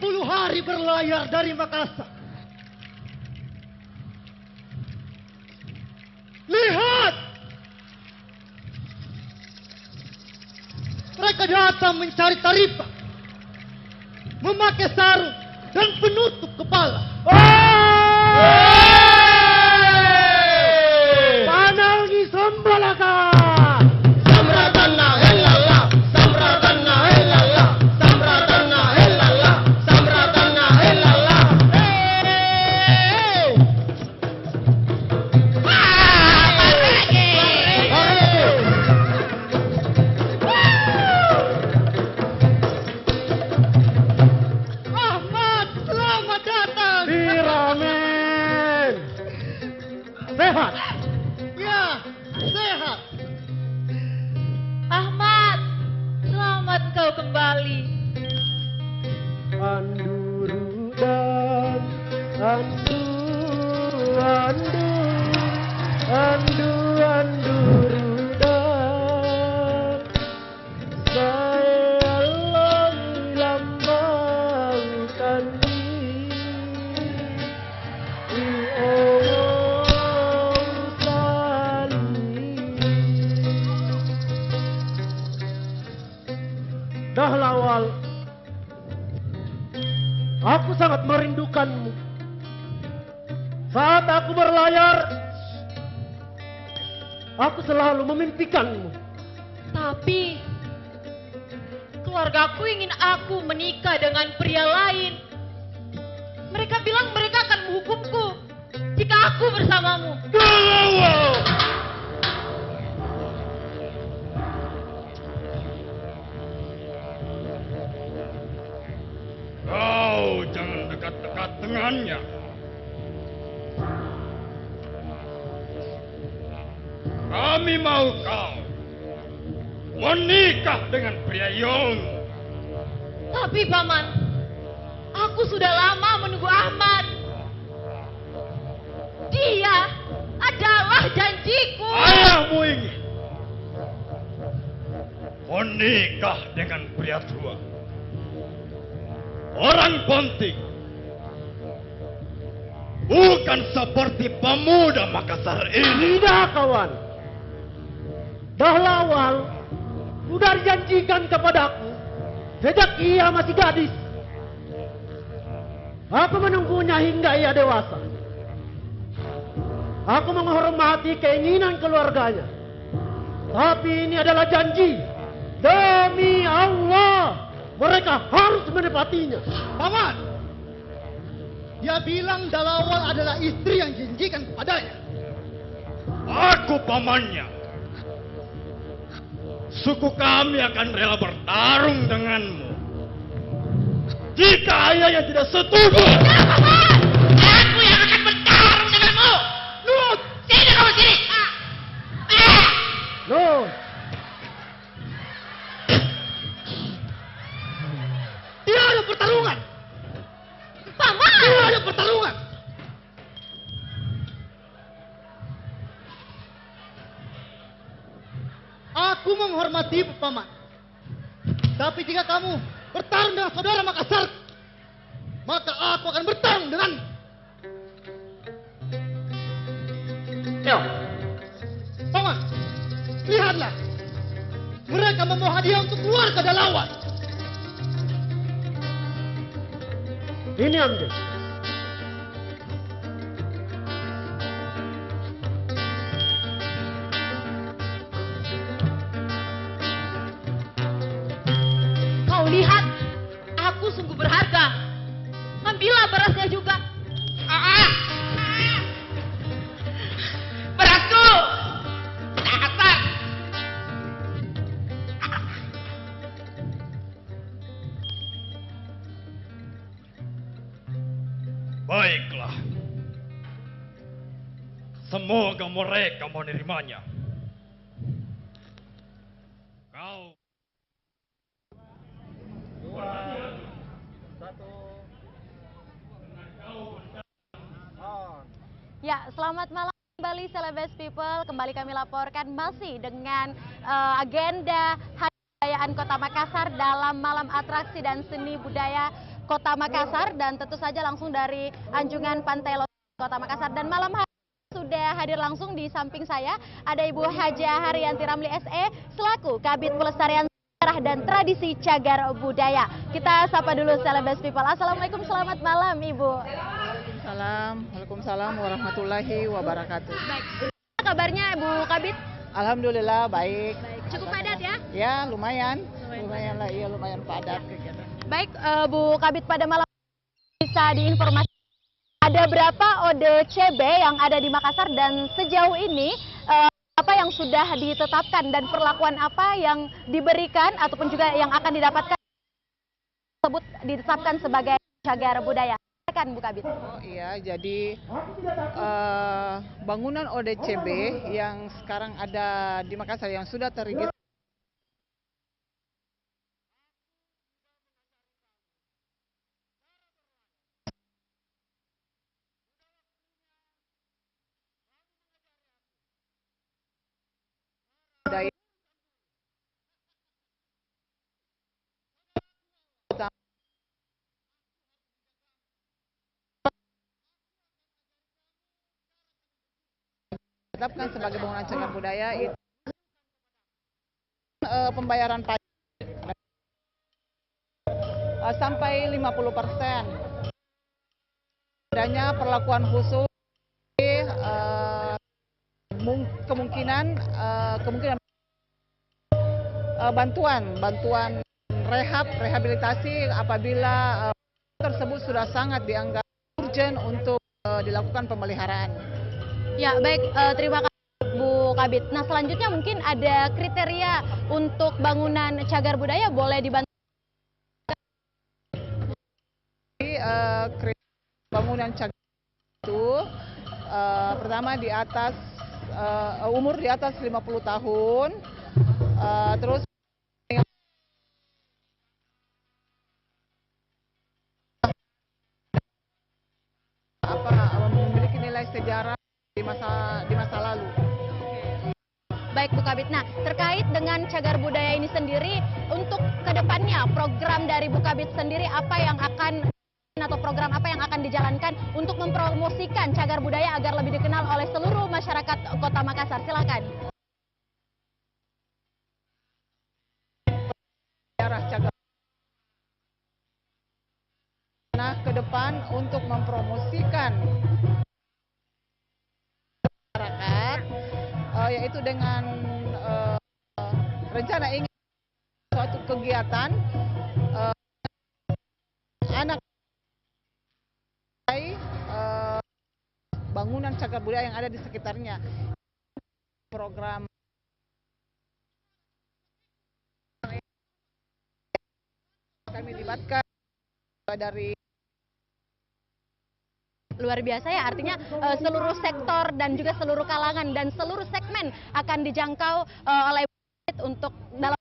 10 hari berlayar dari Makassar. Lihat! Mereka datang mencari Tarifah, memakai sarung dan penutup kepala. Panangi Sambalaka! Samradana helala, Samradana helala, Samradana helala, Samradana helala. Ahmad, selamat datang. Biramen. Sehat? Ya, sehat. Ahmad, selamat kau kembali. Andurudan, andurudan. Saya lambangkan di omong sali. Dahlawal, aku sangat merindukanmu. Saat aku berlayar, aku selalu memimpikanmu. Tapi keluargaku ingin aku menikah dengan pria lain. Mereka bilang mereka akan menghukumku jika aku bersamamu. Kau jangan dekat-dekat dengannya. Kami mau kau menikah dengan pria Yong. Tapi Paman, aku sudah lama menunggu Ahmad. Dia adalah janjiku. Ayahmu ingin menikah dengan pria tua, orang penting, bukan seperti pemuda Makassar ini. Tidak, kawan. Dahlawal sudah dijanjikan kepadaku sejak ia masih gadis. Aku menunggunya hingga ia dewasa. Aku menghormati keinginan keluarganya. Tapi ini adalah janji. Demi Allah, mereka harus menepatinya. Paman, dia bilang Dahlawal adalah istri yang dijanjikan kepadanya. Aku pamannya. Suku kami akan rela bertarung denganmu jika ayahnya tidak setuju. Tidak, Paman! Aku yang akan bertarung denganmu. Nut, sini kamu sini. Nut. Tidak ada pertarungan. Paman! Tidak ada pertarungan. Aku menghormati Paman. Tapi jika kamu bertarung dengan saudara Makassar, maka aku akan bertarung dengan. Ya. Paman, lihatlah. Mereka membawa hadiah untuk keluarga Dahlawal. Ini ambil. Kau lihat, aku sungguh berharga. Ambillah berasnya juga. Berasku! Dasar! Baiklah. Semoga mereka menerimanya. Kau Ya, selamat malam kembali Celebes People. Kembali kami laporkan masih dengan agenda Hari Kebudayaan Kota Makassar dalam Malam Atraksi dan Seni Budaya Kota Makassar dan tentu saja langsung dari Anjungan Pantai Losari Kota Makassar. Dan malam hari sudah hadir langsung di samping saya ada Ibu Haja Haryanti Ramli SE selaku Kabid Pelestarian Sejarah dan Tradisi Cagar Budaya. Kita sapa dulu Celebes People. Assalamualaikum, selamat malam Ibu. Waalaikumsalam warahmatullahi wabarakatuh. Baik, kabarnya Bu Kabid? Alhamdulillah baik. Cukup padat ya? Ya lumayan lah, iya lumayan padat. Baik, Bu Kabid, pada malam bisa diinformasikan ada berapa ODCB yang ada di Makassar dan sejauh ini apa yang sudah ditetapkan dan perlakuan apa yang diberikan ataupun juga yang akan didapatkan tersebut ditetapkan sebagai cagar budaya. Silakan Bu Kabid. Oh iya, jadi bangunan ODCB yang sekarang ada di Makassar yang sudah terregistrasi ditetapkan sebagai bangunan cagar budaya itu pembayaran pajak sampai 50%. Adanya perlakuan khusus, kemungkinan bantuan rehabilitasi apabila tersebut sudah sangat dianggap urgent untuk dilakukan pemeliharaan. Ya, baik, terima kasih Bu Kabid. Nah, selanjutnya mungkin ada kriteria untuk bangunan cagar budaya, boleh dibantu? Bangunan cagar itu pertama di atas umur di atas 50 tahun, terus memiliki nilai sejarah di masa lalu. Baik Bu Kabid. Nah, terkait dengan cagar budaya ini sendiri, untuk kedepannya program dari Bu Kabid sendiri apa yang akan atau program apa yang akan dijalankan untuk mempromosikan cagar budaya agar lebih dikenal oleh seluruh masyarakat Kota Makassar? Silakan. Sejarah cagar. Nah, ke depan untuk mempromosikan masyarakat, yaitu dengan rencana ingin suatu kegiatan anak bangunan cagar budaya yang ada di sekitarnya. Program kami libatkan dari luar biasa ya, artinya seluruh sektor dan juga seluruh kalangan dan seluruh segmen akan dijangkau oleh untuk dalam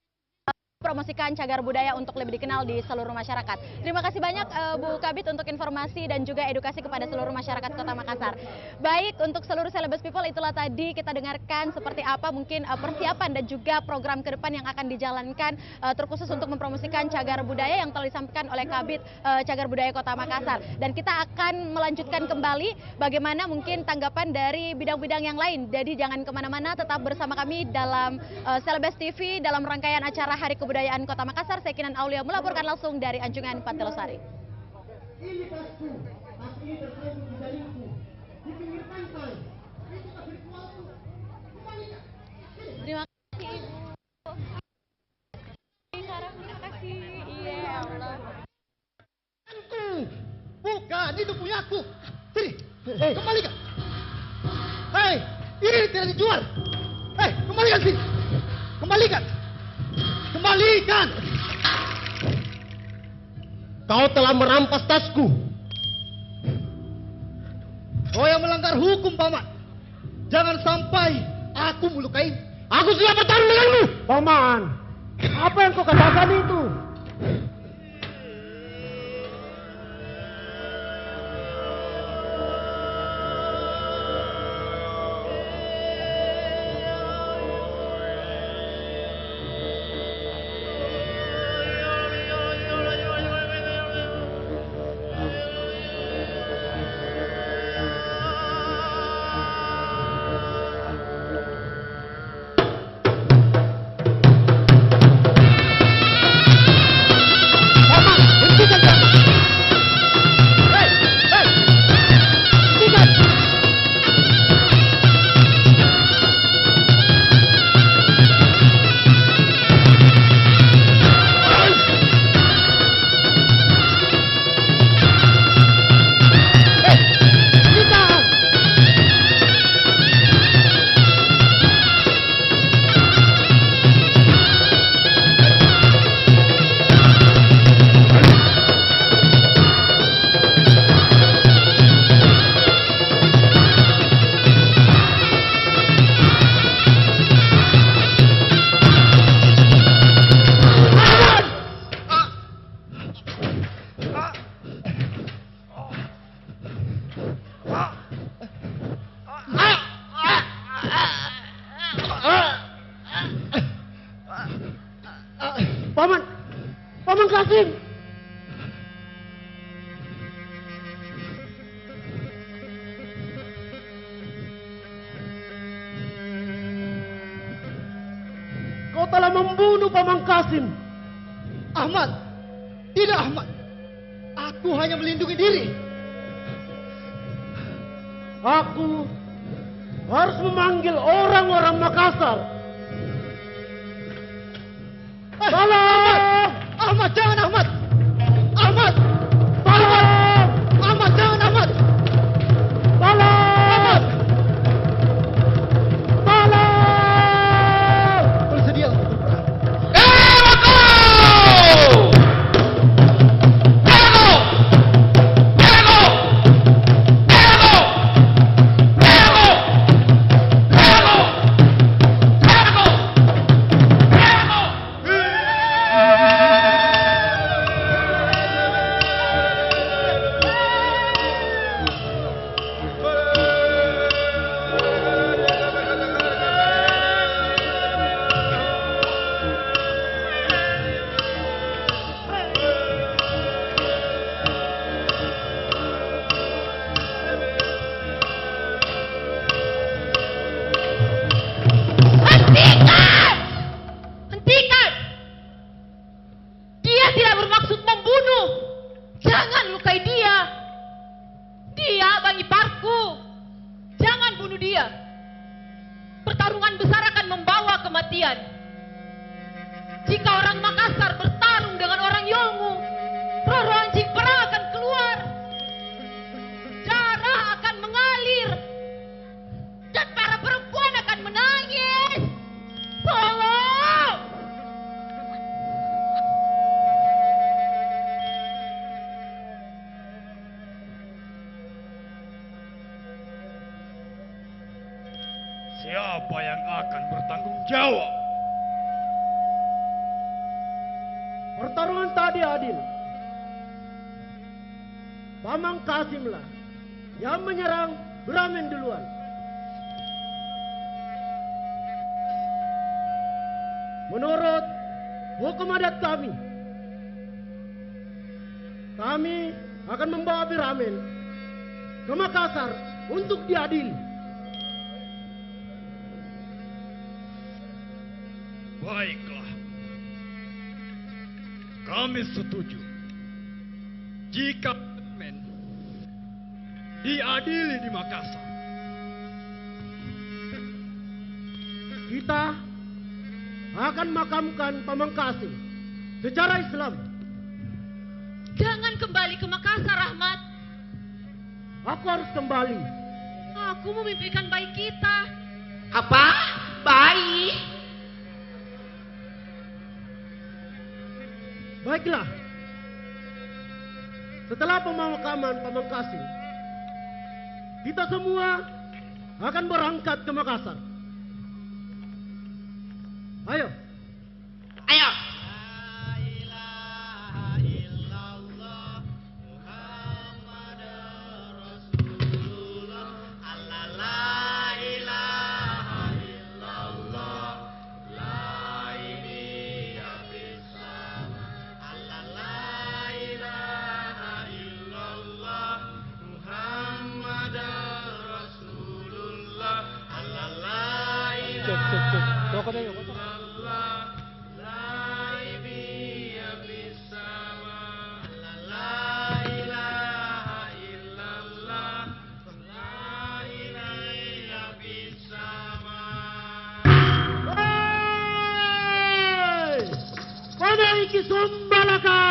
promosikan cagar budaya untuk lebih dikenal di seluruh masyarakat. Terima kasih banyak Bu Kabid untuk informasi dan juga edukasi kepada seluruh masyarakat Kota Makassar. Baik, untuk seluruh Celebes People, itulah tadi kita dengarkan seperti apa mungkin persiapan dan juga program ke depan yang akan dijalankan terkhusus untuk mempromosikan cagar budaya yang telah disampaikan oleh Kabid Cagar Budaya Kota Makassar. Dan kita akan melanjutkan kembali bagaimana mungkin tanggapan dari bidang-bidang yang lain. Jadi jangan kemana-mana, tetap bersama kami dalam Celebes TV dalam rangkaian acara Hari Kebudayaan Kota Makassar. Saya Kinan Aulia melaporkan langsung dari Anjungan Pantai Losari. Ini tasku, tas ini tersembunyi di jalinku, di pinggir pantai. Itu tas ritualku. Kembalikan. Terima kasih Ibu. Terima kasih. Iya Allah. Bukan, itu punya aku. Sini, kembalikan. Hei, ini tidak dijual. Hei, kembalikan sini. Kembalikan. Kembalikan. Kau telah merampas tasku. Kau yang melanggar hukum, Paman. Jangan sampai aku melukai. Aku sudah bertarung denganmu. Paman, apa yang kau katakan itu? Kasim. Kau telah membunuh Paman Kasim. Ahmad, tidak Ahmad. Aku hanya melindungi diri. Aku harus memanggil orang-orang Makassar. Tolong! Ahmad, jangan Ahmad! Ahmad! Tolong! Ahmad, jangan Ahmad! Tolong! Tolong! Bersedia untuk berperang. Hentikan! Dia tidak bermaksud membunuh. Jangan lukai dia. Dia Bang Iparku. Jangan bunuh dia. Pertarungan besar akan membawa kematian. Jika orang Makassar bertarung dengan orang Yolngu, roh anjing perang akan keluar. Darah akan mengalir. Dan para perempuan akan menangis. Tolong! Siapa yang akan bertanggung jawab? Pertarungan tadi adil. Paman Kasimlah yang menyerang Bramin duluan. Menurut hukum adat kami akan membawa Bramin ke Makassar untuk diadili. Baiklah. Kami setuju. Jika men diadili di Makassar, Kita akan makamkan Paman Kasim secara Islam. Jangan kembali ke Makassar, Ahmad. Aku harus kembali. Aku memimpikan bayi kita. Apa? Bayi? Baiklah. Setelah pemakaman Paman Kasim, kita semua akan berangkat ke Makassar. Ayo. Ayo. Iki Sumbalaka.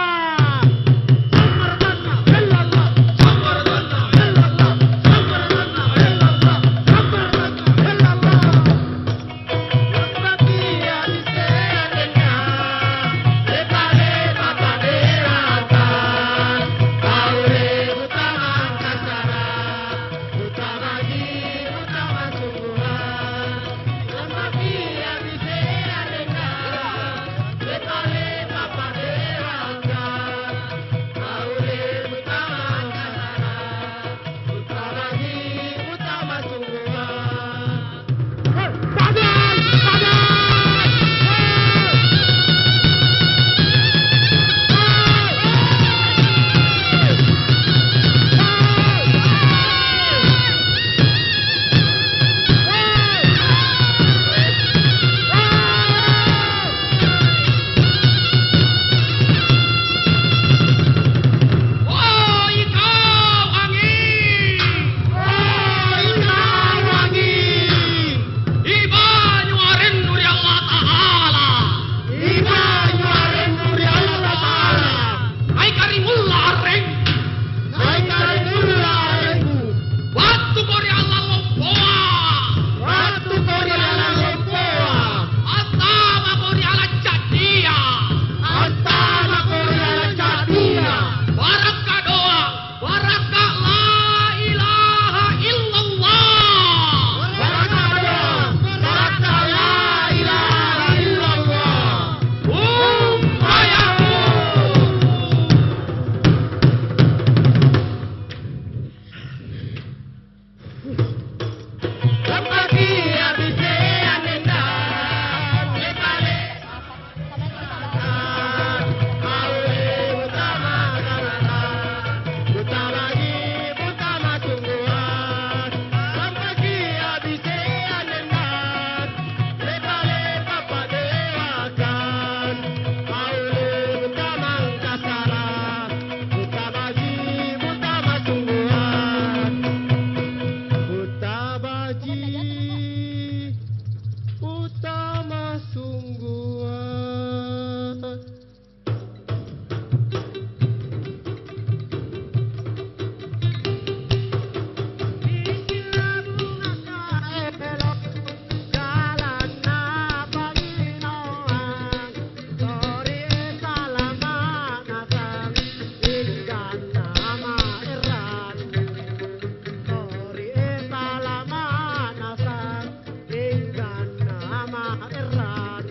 erat.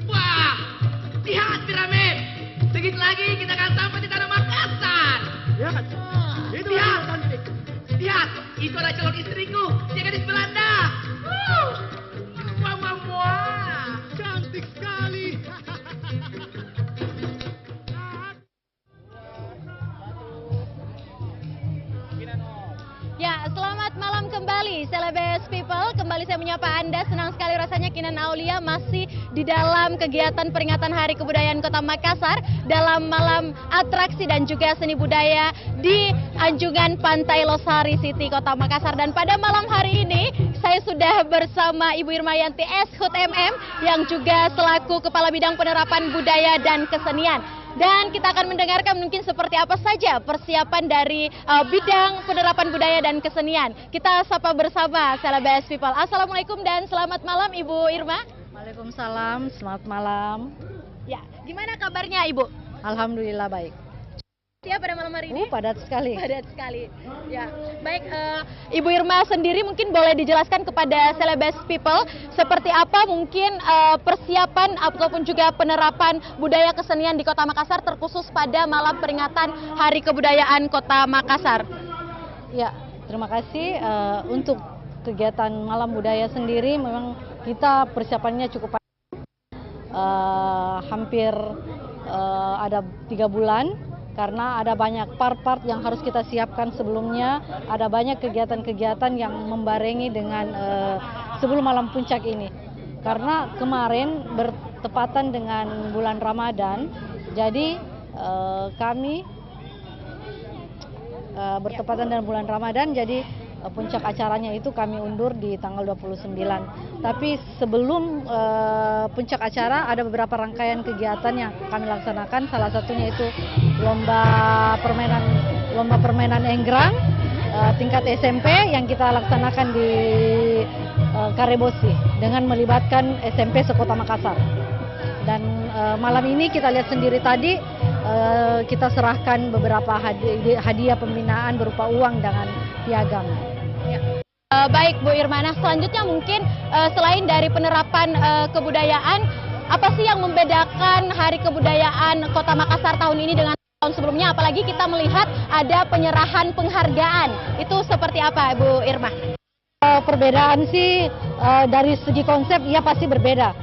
Wah, lihat Piramid. Sedikit lagi kita akan sampai di tanah Makassar. Ya, itu Lihat. cantik. Lihat, itu ada calon istriku. Dia gadis Belanda. Wah, wah, wah. Cantik sekali. Ya, selamat malam kembali Celebes People. Kembali saya menyapa Anda. Senang sekali rasanya Kinan Aulia masih di dalam kegiatan peringatan Hari Kebudayaan Kota Makassar dalam malam atraksi dan juga seni budaya di Anjungan Pantai Losari City Kota Makassar. Dan pada malam hari ini saya sudah bersama Ibu Irmayanti S.Hut MM yang juga selaku Kepala Bidang Penerapan Budaya dan Kesenian. Dan kita akan mendengarkan mungkin seperti apa saja persiapan dari bidang penerapan budaya dan kesenian. Kita sapa bersama Celebes People. Assalamualaikum dan selamat malam Ibu Irma. Waalaikumsalam, selamat malam. Ya, gimana kabarnya Ibu? Alhamdulillah baik. Siap pada malam hari ini? Padat sekali. Padat sekali. Ya, baik. Ibu Irma sendiri mungkin boleh dijelaskan kepada Celebes People seperti apa mungkin persiapan ataupun juga penerapan budaya kesenian di Kota Makassar terkhusus pada malam peringatan Hari Kebudayaan Kota Makassar. Ya, terima kasih. Untuk kegiatan Malam Budaya sendiri memang kita persiapannya cukup panjang. Hampir ada 3 bulan. Karena ada banyak part-part yang harus kita siapkan sebelumnya, ada banyak kegiatan-kegiatan yang membarengi dengan sebelum malam puncak ini. Karena kemarin bertepatan dengan bulan Ramadan, jadi kami bertepatan dengan bulan Ramadan, jadi puncak acaranya itu kami undur di tanggal 29. Tapi sebelum puncak acara ada beberapa rangkaian kegiatan yang kami laksanakan. Salah satunya itu lomba permainan enggrang tingkat SMP yang kita laksanakan di Karebosi dengan melibatkan SMP sekota Makassar. Dan malam ini kita lihat sendiri tadi kita serahkan beberapa hadiah pembinaan berupa uang dengan piagam. Baik Bu Irma, nah selanjutnya mungkin selain dari penerapan kebudayaan, apa sih yang membedakan Hari Kebudayaan Kota Makassar tahun ini dengan tahun sebelumnya? Apalagi kita melihat ada penyerahan penghargaan, itu seperti apa Bu Irma? Perbedaan sih dari segi konsep ya pasti berbeda.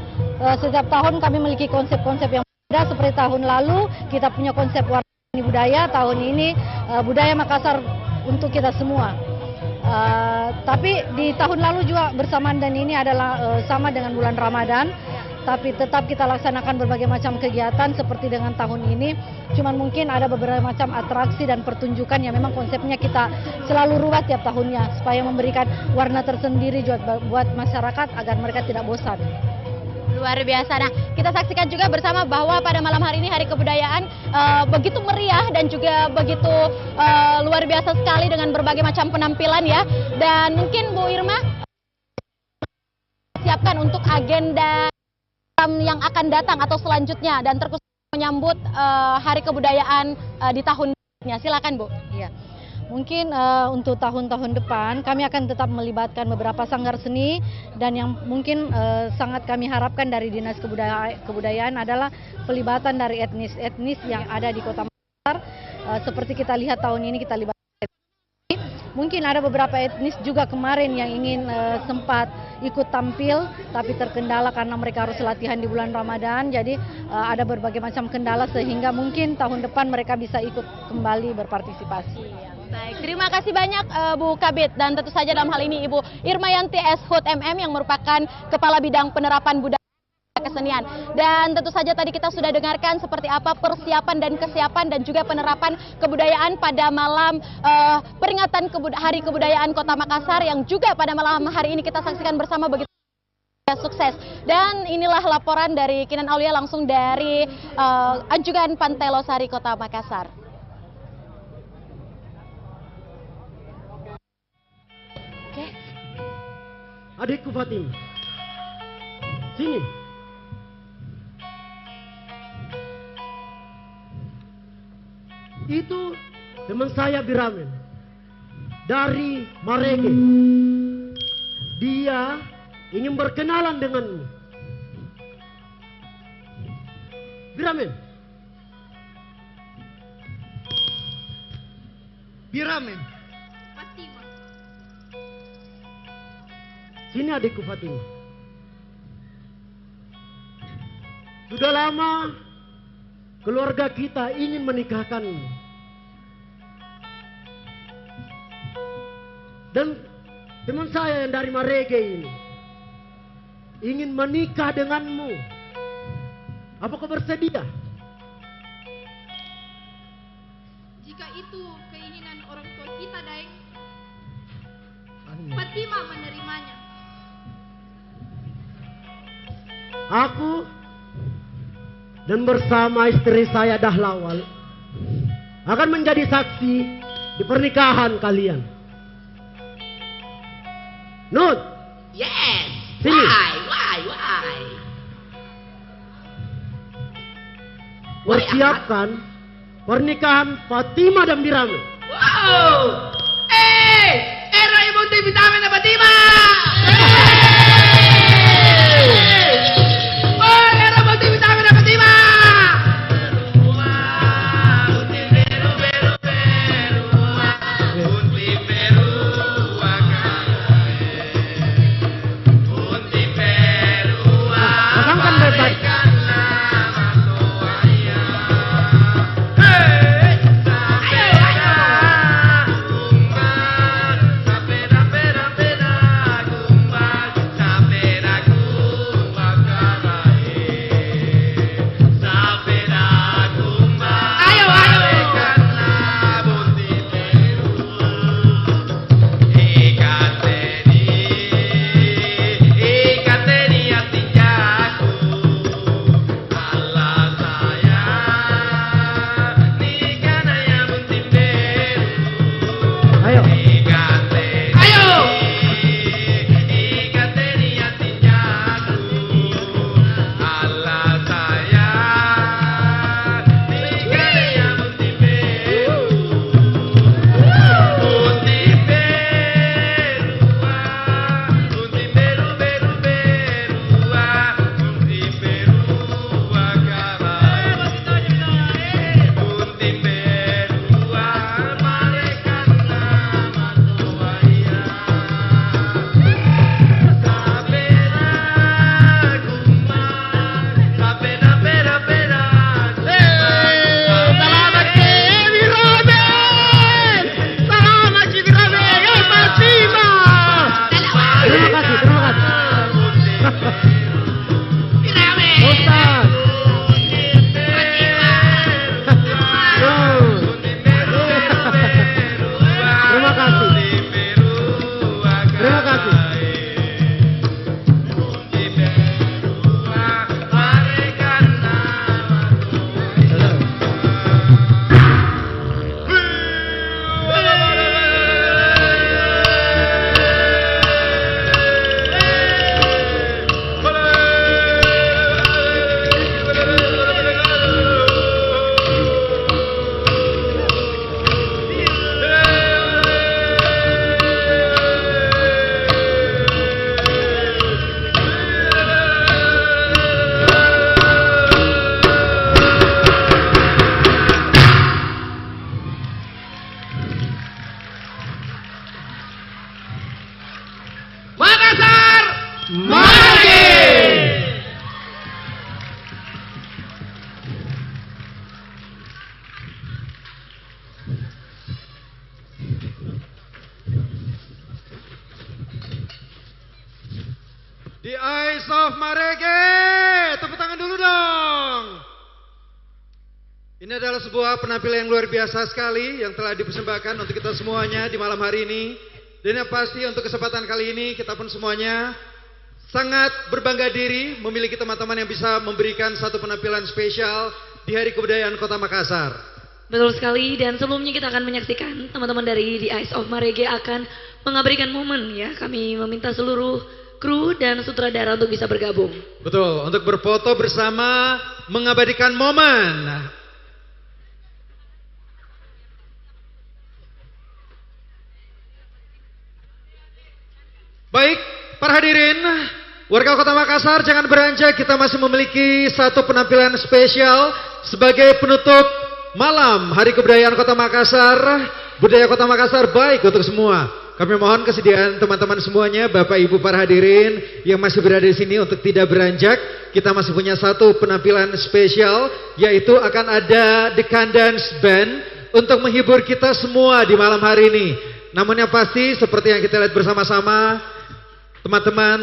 Setiap tahun kami memiliki konsep-konsep yang berbeda. Seperti tahun lalu kita punya konsep warna budaya, tahun ini budaya Makassar untuk kita semua. Tapi di tahun lalu juga bersamaan dan ini adalah sama dengan bulan Ramadan, tapi tetap kita laksanakan berbagai macam kegiatan seperti dengan tahun ini. Cuman mungkin ada beberapa macam atraksi dan pertunjukan yang memang konsepnya kita selalu rubah tiap tahunnya supaya memberikan warna tersendiri buat masyarakat agar mereka tidak bosan. Luar biasa. Nah, kita saksikan juga bersama bahwa pada malam hari ini Hari Kebudayaan begitu meriah dan juga begitu luar biasa sekali dengan berbagai macam penampilan ya. Dan mungkin Bu Irma siapkan untuk agenda yang akan datang atau selanjutnya dan terkhusus menyambut Hari Kebudayaan di tahunnya. Silakan Bu. Iya. Mungkin untuk tahun-tahun depan kami akan tetap melibatkan beberapa sanggar seni dan yang mungkin sangat kami harapkan dari Dinas Kebudayaan adalah pelibatan dari etnis-etnis yang ada di Kota Makassar. Seperti kita lihat tahun ini kita libatkan. Mungkin ada beberapa etnis juga kemarin yang ingin sempat ikut tampil tapi terkendala karena mereka harus latihan di bulan Ramadan. Jadi ada berbagai macam kendala sehingga mungkin tahun depan mereka bisa ikut kembali berpartisipasi. Baik, terima kasih banyak Bu Kabid dan tentu saja dalam hal ini Ibu Irmayanti S.Hut MM yang merupakan Kepala Bidang Penerapan Budaya Kesenian. Dan tentu saja tadi kita sudah dengarkan seperti apa persiapan dan kesiapan dan juga penerapan kebudayaan pada malam peringatan Hari Kebudayaan Kota Makassar yang juga pada malam hari ini kita saksikan bersama begitu sukses. Dan inilah laporan dari Kinan Aulia langsung dari Anjungan Pantai Losari Kota Makassar. Adikku Fatim, sini. Itu teman saya Biramen dari Marege. Dia ingin berkenalan denganmu. Biramen. Biramen. Fatima. Sini adikku Fatima. Sudah lama keluarga kita ingin menikahkanmu. Dan teman saya yang dari Marege ini ingin menikah denganmu. Apakah bersedia? Jika itu keinginan orang tua kita, Daeng, Fatima menerimanya. Aku dan bersama istri saya Dahlawal akan menjadi saksi di pernikahan kalian. Nut. Yes. Sini. Why? Persiapkan pernikahan Fatima dan Biramen. Wow. Era ibu vitamin na Fatima. Oh, era multivitamin na Fatima. Pasangkan baik-baik. The Eyes of Marege, tepuk tangan dulu dong. Ini adalah sebuah penampilan yang luar biasa sekali yang telah dipersembahkan untuk kita semuanya di malam hari ini. Dan yang pasti untuk kesempatan kali ini kita pun semuanya sangat berbangga diri memiliki teman-teman yang bisa memberikan satu penampilan spesial di Hari Kebudayaan Kota Makassar. Betul sekali, dan sebelumnya kita akan menyaksikan teman-teman dari The Eyes of Marege akan mengabadikan momen ya. Kami meminta seluruh kru dan sutradara untuk bisa bergabung. Betul, untuk berfoto bersama mengabadikan momen. Baik, para hadirin, Warga Kota Makassar jangan beranjak, kita masih memiliki satu penampilan spesial sebagai penutup malam Hari Kebudayaan Kota Makassar. Budaya Kota Makassar baik untuk semua. Kami mohon kesediaan teman-teman semuanya, Bapak Ibu para hadirin yang masih berada di sini untuk tidak beranjak. Kita masih punya satu penampilan spesial, yaitu akan ada The Kandans Band untuk menghibur kita semua di malam hari ini. Namun yang pasti seperti yang kita lihat bersama-sama, teman-teman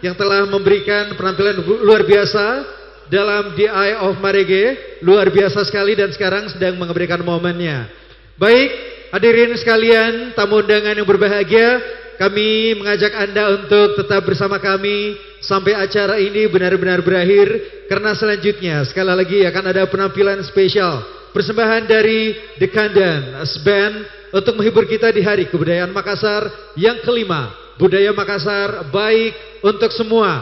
yang telah memberikan penampilan luar biasa dalam The Eye of Marege, luar biasa sekali dan sekarang sedang memberikan momennya. Baik, hadirin sekalian, tamu undangan yang berbahagia, kami mengajak Anda untuk tetap bersama kami sampai acara ini benar-benar berakhir, karena selanjutnya sekali lagi akan ada penampilan spesial persembahan dari The Kandans Band untuk menghibur kita di Hari Kebudayaan Makassar yang kelima. Budaya Makassar baik untuk semua.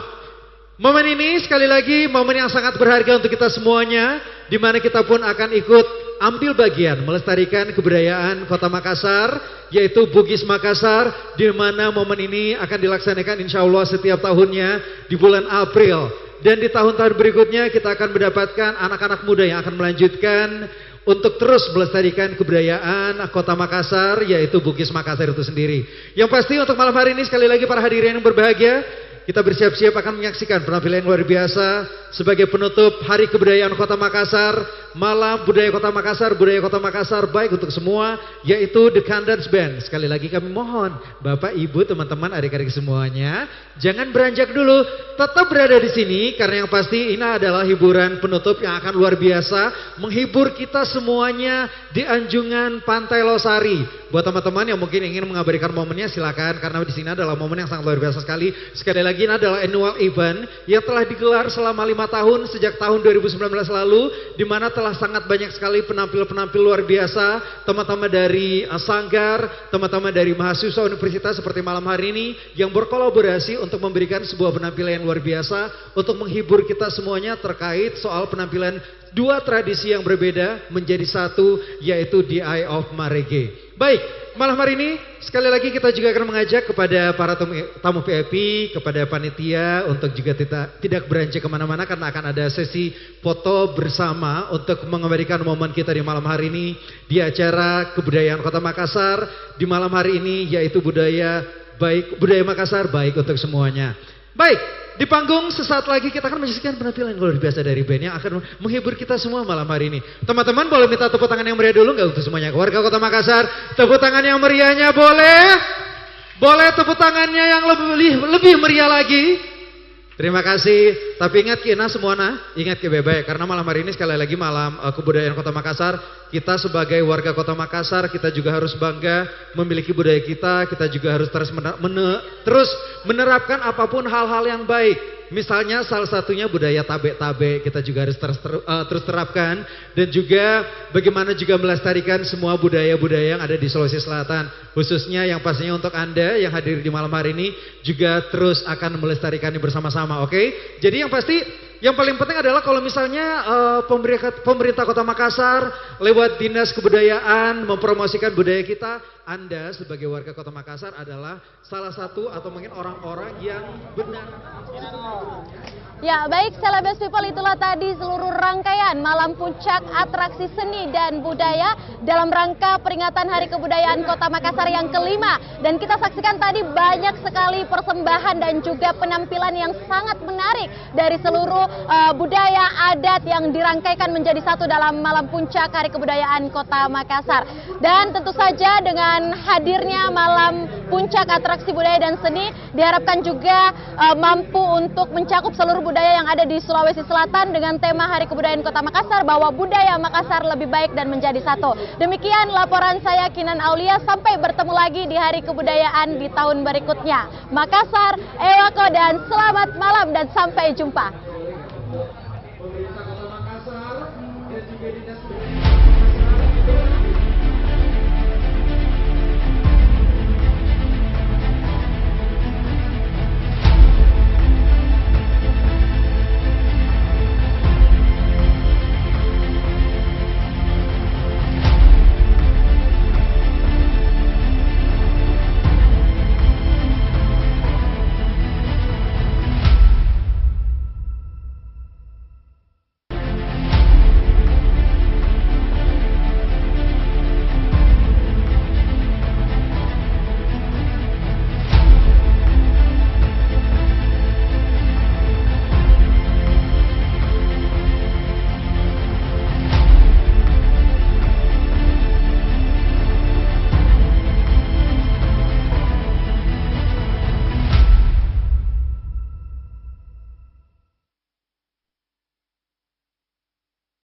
Momen ini sekali lagi momen yang sangat berharga untuk kita semuanya, di mana kita pun akan ikut ambil bagian melestarikan kebudayaan Kota Makassar, yaitu Bugis Makassar, di mana momen ini akan dilaksanakan insya Allah setiap tahunnya di bulan April. Dan di tahun-tahun berikutnya kita akan mendapatkan anak-anak muda yang akan melanjutkan untuk terus melestarikan kebudayaan Kota Makassar, yaitu Bugis Makassar itu sendiri. Yang pasti untuk malam hari ini sekali lagi para hadirin yang berbahagia, kita bersiap-siap akan menyaksikan penampilan yang luar biasa sebagai penutup Hari Kebudayaan Kota Makassar, malam budaya Kota Makassar baik untuk semua, yaitu The Kandans Band. Sekali lagi kami mohon Bapak Ibu, teman-teman, adik-adik semuanya, jangan beranjak dulu, tetap berada di sini karena yang pasti ini adalah hiburan penutup yang akan luar biasa menghibur kita semuanya di Anjungan Pantai Losari. Buat teman-teman yang mungkin ingin mengabadikan momennya silakan, karena di sini adalah momen yang sangat luar biasa sekali. Sekali lagi ini adalah annual event yang telah digelar selama 5 tahun sejak tahun 2019 lalu, di mana telah sangat banyak sekali penampil-penampil luar biasa, teman-teman dari sanggar, teman-teman dari mahasiswa universitas seperti malam hari ini yang berkolaborasi untuk memberikan sebuah penampilan yang luar biasa untuk menghibur kita semuanya terkait soal penampilan dua tradisi yang berbeda menjadi satu, yaitu The Eye of Marege. Baik, malam hari ini sekali lagi kita juga akan mengajak kepada para tamu VIP, kepada panitia untuk juga tidak beranjak kemana-mana karena akan ada sesi foto bersama untuk mengabadikan momen kita di malam hari ini di acara Kebudayaan Kota Makassar di malam hari ini, yaitu budaya Makassar baik untuk semuanya. Baik, di panggung sesaat lagi kita akan menyaksikan penampilan luar biasa dari band yang akan menghibur kita semua malam hari ini. Teman-teman boleh minta tepuk tangan yang meriah dulu nggak untuk semuanya? Warga Kota Makassar, tepuk tangan yang meriahnya boleh? Boleh tepuk tangannya yang lebih meriah lagi? Terima kasih, tapi ingat kina semua ingat ke bebek, karena malam hari ini sekali lagi malam kebudayaan Kota Makassar. Kita sebagai warga Kota Makassar, kita juga harus bangga memiliki budaya kita juga harus terus menerapkan apapun hal-hal yang baik. Misalnya salah satunya budaya tabe-tabe kita juga harus terus terapkan, dan juga bagaimana juga melestarikan semua budaya-budaya yang ada di Sulawesi Selatan, khususnya yang pastinya untuk Anda yang hadir di malam hari ini juga terus akan melestarikannya bersama-sama, oke? Jadi yang pasti yang paling penting adalah kalau misalnya pemerintah Kota Makassar lewat Dinas Kebudayaan mempromosikan budaya kita, Anda sebagai warga Kota Makassar adalah salah satu atau mungkin orang-orang yang benar. Ya baik, Celebes People, itulah tadi seluruh rangkaian malam puncak atraksi seni dan budaya dalam rangka peringatan Hari Kebudayaan Kota Makassar yang kelima. Dan kita saksikan tadi banyak sekali persembahan dan juga penampilan yang sangat menarik dari seluruh budaya adat yang dirangkaikan menjadi satu dalam malam puncak Hari Kebudayaan Kota Makassar. Dan tentu saja dengan hadirnya malam puncak atraksi budaya dan seni diharapkan juga mampu untuk mencakup seluruh budaya yang ada di Sulawesi Selatan dengan tema Hari Kebudayaan Kota Makassar, bahwa budaya Makassar lebih baik dan menjadi satu. Demikian laporan saya, Kinan Aulia, sampai bertemu lagi di Hari Kebudayaan di tahun berikutnya. Makassar, Ewako, dan selamat malam dan sampai jumpa. Pemerintah Kota Makassar dan juga Dinas